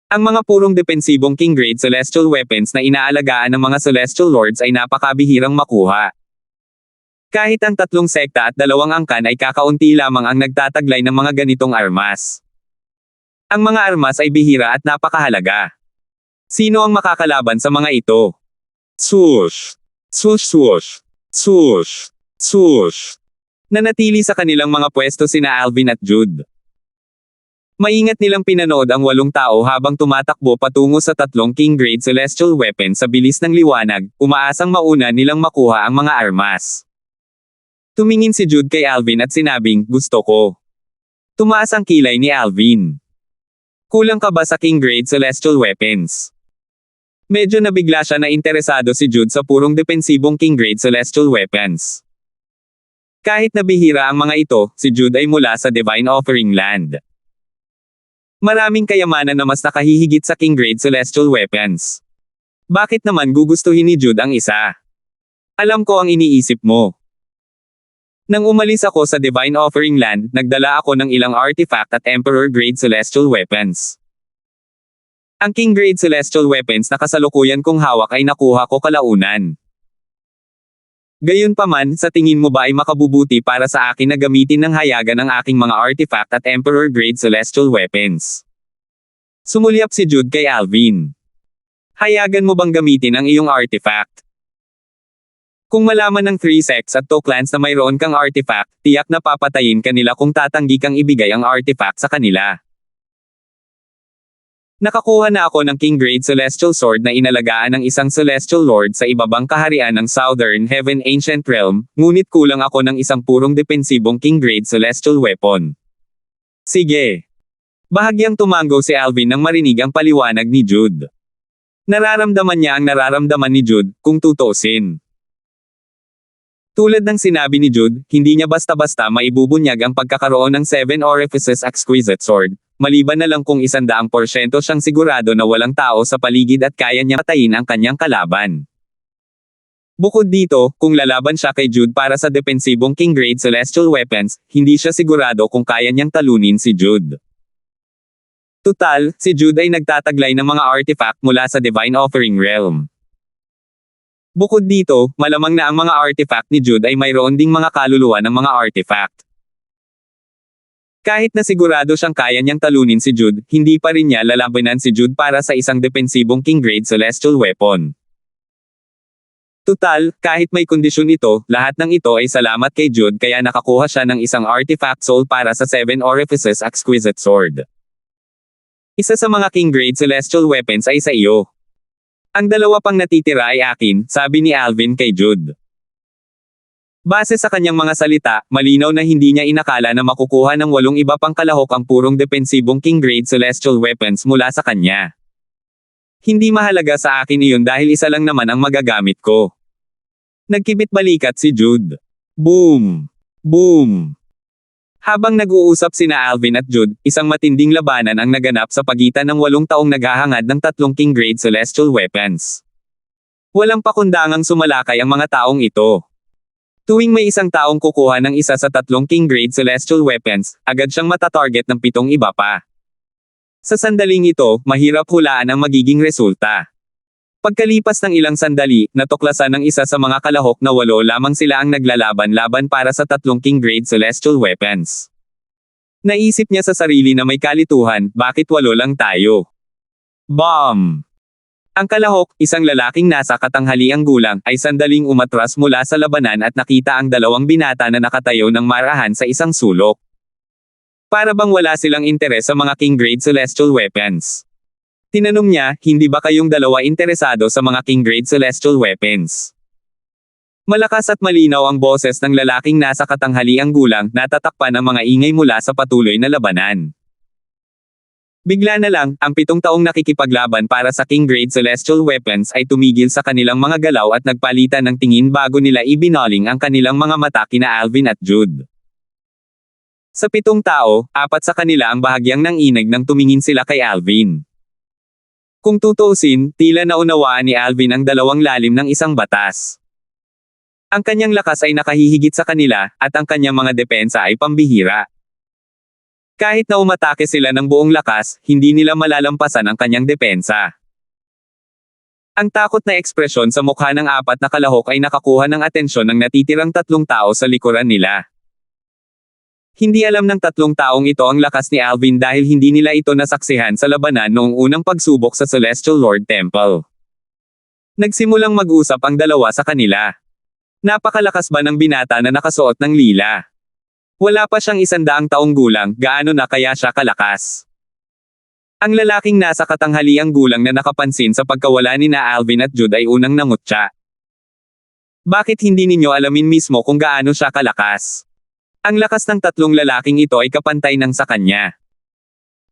Ang mga purong depensibong King Grade Celestial Weapons na inaalagaan ng mga Celestial Lords ay napakabihirang makuha. Kahit ang 3 sekta at 2 angkan ay kakaunti lamang ang nagtataglay ng mga ganitong armas. Ang mga armas ay bihira at napakahalaga. Sino ang makakalaban sa mga ito? Swoosh! Swoosh swoosh! Swoosh! Swoosh! Nanatili sa kanilang mga pwesto sina Alvin at Jude. Maingat nilang pinanood ang 8 tao habang tumatakbo patungo sa 3 King Grade Celestial Weapons sa bilis ng liwanag, umaasang mauna nilang makuha ang mga armas. Tumingin si Jude kay Alvin at sinabing, "Gusto ko." Tumaas ang kilay ni Alvin. "Kulang ka ba sa King Grade Celestial Weapons?" Medyo nabigla siya na interesado si Jude sa purong depensibong King Grade Celestial Weapons. Kahit nabihira ang mga ito, si Jude ay mula sa Divine Offering Land. Maraming kayamanan na mas nakahihigit sa King Grade Celestial Weapons. Bakit naman gugustuhin ni Jude ang isa? Alam ko ang iniisip mo. Nang umalis ako sa Divine Offering Land, nagdala ako ng ilang artifact at Emperor Grade Celestial Weapons. Ang King Grade Celestial Weapons na kasalukuyan kong hawak ay nakuha ko kalaunan. Gayunpaman, sa tingin mo ba ay makabubuti para sa akin na gamitin ng hayagan ng aking mga artifact at Emperor Grade Celestial Weapons? Sumulyap si Jude kay Alvin. Hayagan mo bang gamitin ang iyong artifact? Kung malaman ng 3 sects at 2 clans na mayroon kang artifact, tiyak na papatayin kanila kung tatanggi kang ibigay ang artifact sa kanila. Nakakuha na ako ng King Grade Celestial Sword na inalagaan ng isang Celestial Lord sa ibabang kaharian ng Southern Heaven Ancient Realm, ngunit kulang ako ng isang purong depensibong King Grade Celestial Weapon. Sige. Bahagyang tumango si Alvin nang marinig ang paliwanag ni Jude. Nararamdaman niya ang nararamdaman ni Jude, kung tutuusin. Tulad ng sinabi ni Jude, hindi niya basta-basta maibubunyag ang pagkakaroon ng 7 Orifices Exquisite Sword, maliban na lang kung 100% siyang sigurado na walang tao sa paligid at kaya niya patayin ang kanyang kalaban. Bukod dito, kung lalaban siya kay Jude para sa depensibong King Grade Celestial Weapons, hindi siya sigurado kung kaya niyang talunin si Jude. Tutal, si Jude ay nagtataglay ng mga artifact mula sa Divine Offering Realm. Bukod dito, malamang na ang mga artifact ni Jude ay mayroon ding mga kaluluwa ng mga artifact. Kahit na sigurado siyang kaya niyang talunin si Jude, hindi pa rin niya lalabanan si Jude para sa isang depensibong King Grade Celestial Weapon. Tutal, kahit may kondisyon ito, lahat ng ito ay salamat kay Jude kaya nakakuha siya ng isang artifact soul para sa 7 Orifices Exquisite Sword. Isa sa mga King Grade Celestial Weapons ay sa iyo. Ang 2 pang natitira ay akin, sabi ni Alvin kay Jude. Base sa kanyang mga salita, malinaw na hindi niya inakala na makukuha ng 8 iba pang kalahok ang purong depensibong king-grade celestial weapons mula sa kanya. Hindi mahalaga sa akin iyon dahil isa lang naman ang magagamit ko. Nagkibit balikat si Jude. Boom! Boom! Habang nag-uusap sina Alvin at Jude, isang matinding labanan ang naganap sa pagitan ng 8 taong naghahangad ng 3 king-grade celestial weapons. Walang pakundangang sumalakay ang mga taong ito. Tuwing may isang taong kukuha ng isa sa 3 king-grade celestial weapons, agad siyang matatarget ng 7 iba pa. Sa sandaling ito, mahirap hulaan ang magiging resulta. Pagkalipas ng ilang sandali, natuklasan ng isa sa mga kalahok na 8 lamang sila ang naglalaban-laban para sa 3 king-grade celestial weapons. Naisip niya sa sarili na may kalituhan, bakit 8 lang tayo? Bomb! Ang kalahok, isang lalaking nasa katanghaliang gulang, ay sandaling umatras mula sa labanan at nakita ang 2 binata na nakatayo ng marahan sa isang sulok. Para bang wala silang interes sa mga king-grade celestial weapons. Tinanong niya, hindi ba kayong 2 interesado sa mga king-grade celestial weapons? Malakas at malinaw ang boses ng lalaking nasa katanghaliang gulang, natatakpan ang mga ingay mula sa patuloy na labanan. Bigla na lang, ang 7 taong nakikipaglaban para sa king-grade celestial weapons ay tumigil sa kanilang mga galaw at nagpalitan ng tingin bago nila ibinaling ang kanilang mga mata kina Alvin at Jude. Sa 7 tao, 4 sa kanila ang bahagyang nanginig nang tumingin sila kay Alvin. Kung tutuusin, tila naunawaan ni Alvin ang 2 lalim ng isang batas. Ang kanyang lakas ay nakahihigit sa kanila, at ang kanyang mga depensa ay pambihira. Kahit na umatake sila ng buong lakas, hindi nila malalampasan ang kanyang depensa. Ang takot na ekspresyon sa mukha ng 4 na kalahok ay nakakuha ng atensyon ng natitirang 3 tao sa likuran nila. Hindi alam ng 3 taong ito ang lakas ni Alvin dahil hindi nila ito nasaksihan sa labanan noong unang pagsubok sa Celestial Lord Temple. Nagsimulang mag-usap ang 2 sa kanila. Napakalakas ba ng binata na nakasuot ng lila? Wala pa siyang 100 taong gulang, gaano na kaya siya kalakas? Ang lalaking nasa katanghaliang gulang na nakapansin sa pagkawala ni na Alvin at Jude ay unang nangutya. Bakit hindi ninyo alamin mismo kung gaano siya kalakas? Ang lakas ng 3 lalaking ito ay kapantay ng sa kanya.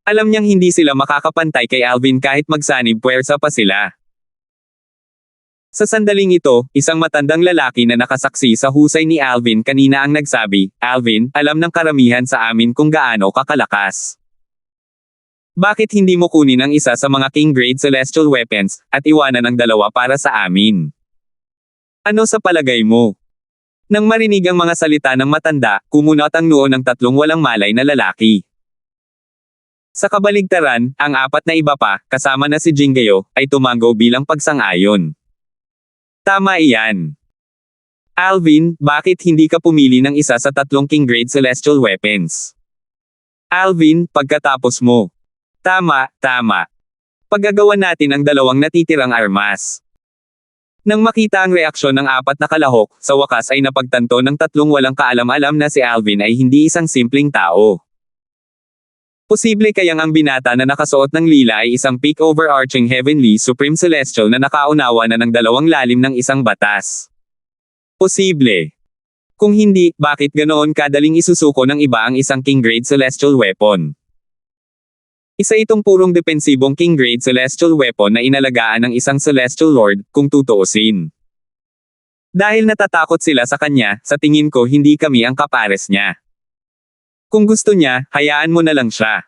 Alam niyang hindi sila makakapantay kay Alvin kahit magsanib puwersa pa sila. Sa sandaling ito, isang matandang lalaki na nakasaksi sa husay ni Alvin kanina ang nagsabi, Alvin, alam ng karamihan sa amin kung gaano ka kalakas. Bakit hindi mo kunin ang isa sa mga king-grade celestial weapons, at iwanan ang 2 para sa amin? Ano sa palagay mo? Nang marinig ang mga salita ng matanda, kumunot ang noo ng 3 walang malay na lalaki. Sa kabaligtaran, ang 4 na iba pa, kasama na si Jingayo, ay tumango bilang pagsang-ayon. Tama iyan. Alvin, bakit hindi ka pumili ng isa sa 3 king-grade celestial weapons? Alvin, pagkatapos mo. Tama, tama. Paggagawa natin ang 2 natitirang armas. Nang makita ang reaksyon ng 4 na kalahok, sa wakas ay napagtanto ng 3 walang kaalam-alam na si Alvin ay hindi isang simpleng tao. Posible kayang ang binata na nakasuot ng lila ay isang peak overarching heavenly supreme celestial na nakaunawa na ng 2 lalim ng isang batas. Posible. Kung hindi, bakit ganoon kadaling isusuko ng iba ang isang king-grade celestial weapon? Isa itong purong depensibong king-grade celestial weapon na inalagaan ng isang celestial lord, kung tutuusin. Dahil natatakot sila sa kanya, sa tingin ko hindi kami ang kapares niya. Kung gusto niya, hayaan mo na lang siya.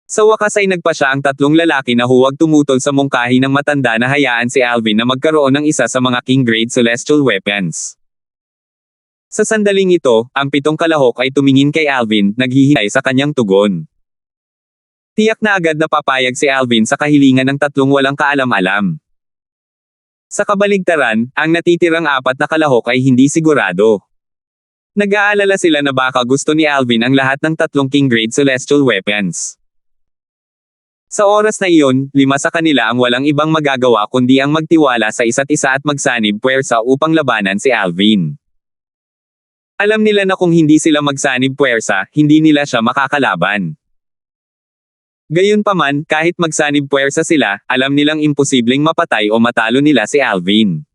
Sa wakas ay nagpa siya ang 3 lalaki na huwag tumutol sa mungkahi ng matanda na hayaan si Alvin na magkaroon ng isa sa mga king-grade celestial weapons. Sa sandaling ito, ang 7 kalahok ay tumingin kay Alvin, naghihintay sa kanyang tugon. Tiyak na agad na papayag si Alvin sa kahilingan ng 3 walang kaalam-alam. Sa kabaligtaran, ang natitirang 4 na kalahok ay hindi sigurado. Nag-aalala sila na baka gusto ni Alvin ang lahat ng 3 king-grade celestial weapons. Sa oras na iyon, 5 sa kanila ang walang ibang magagawa kundi ang magtiwala sa isa't isa at magsanib puwersa upang labanan si Alvin. Alam nila na kung hindi sila magsanib puwersa, hindi nila siya makakalaban. Gayunpaman, kahit magsanib puwersa sila, alam nilang imposibleng mapatay o matalo nila si Alvin.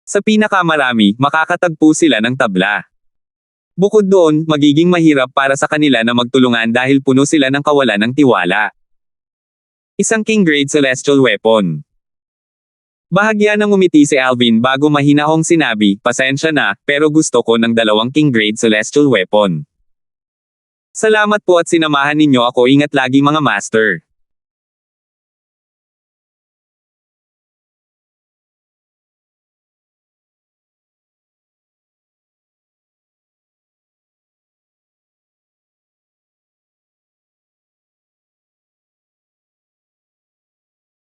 Sa pinakamarami, makakatagpo sila ng tabla. Bukod doon, magiging mahirap para sa kanila na magtulungan dahil puno sila ng kawalan ng tiwala. Isang King Grade Celestial Weapon. Bahagya ng umiti si Alvin bago mahinahong sinabi, pasensya na, pero gusto ko ng 2 King Grade Celestial Weapon. Salamat po at sinamahan ninyo ako, ingat lagi mga master.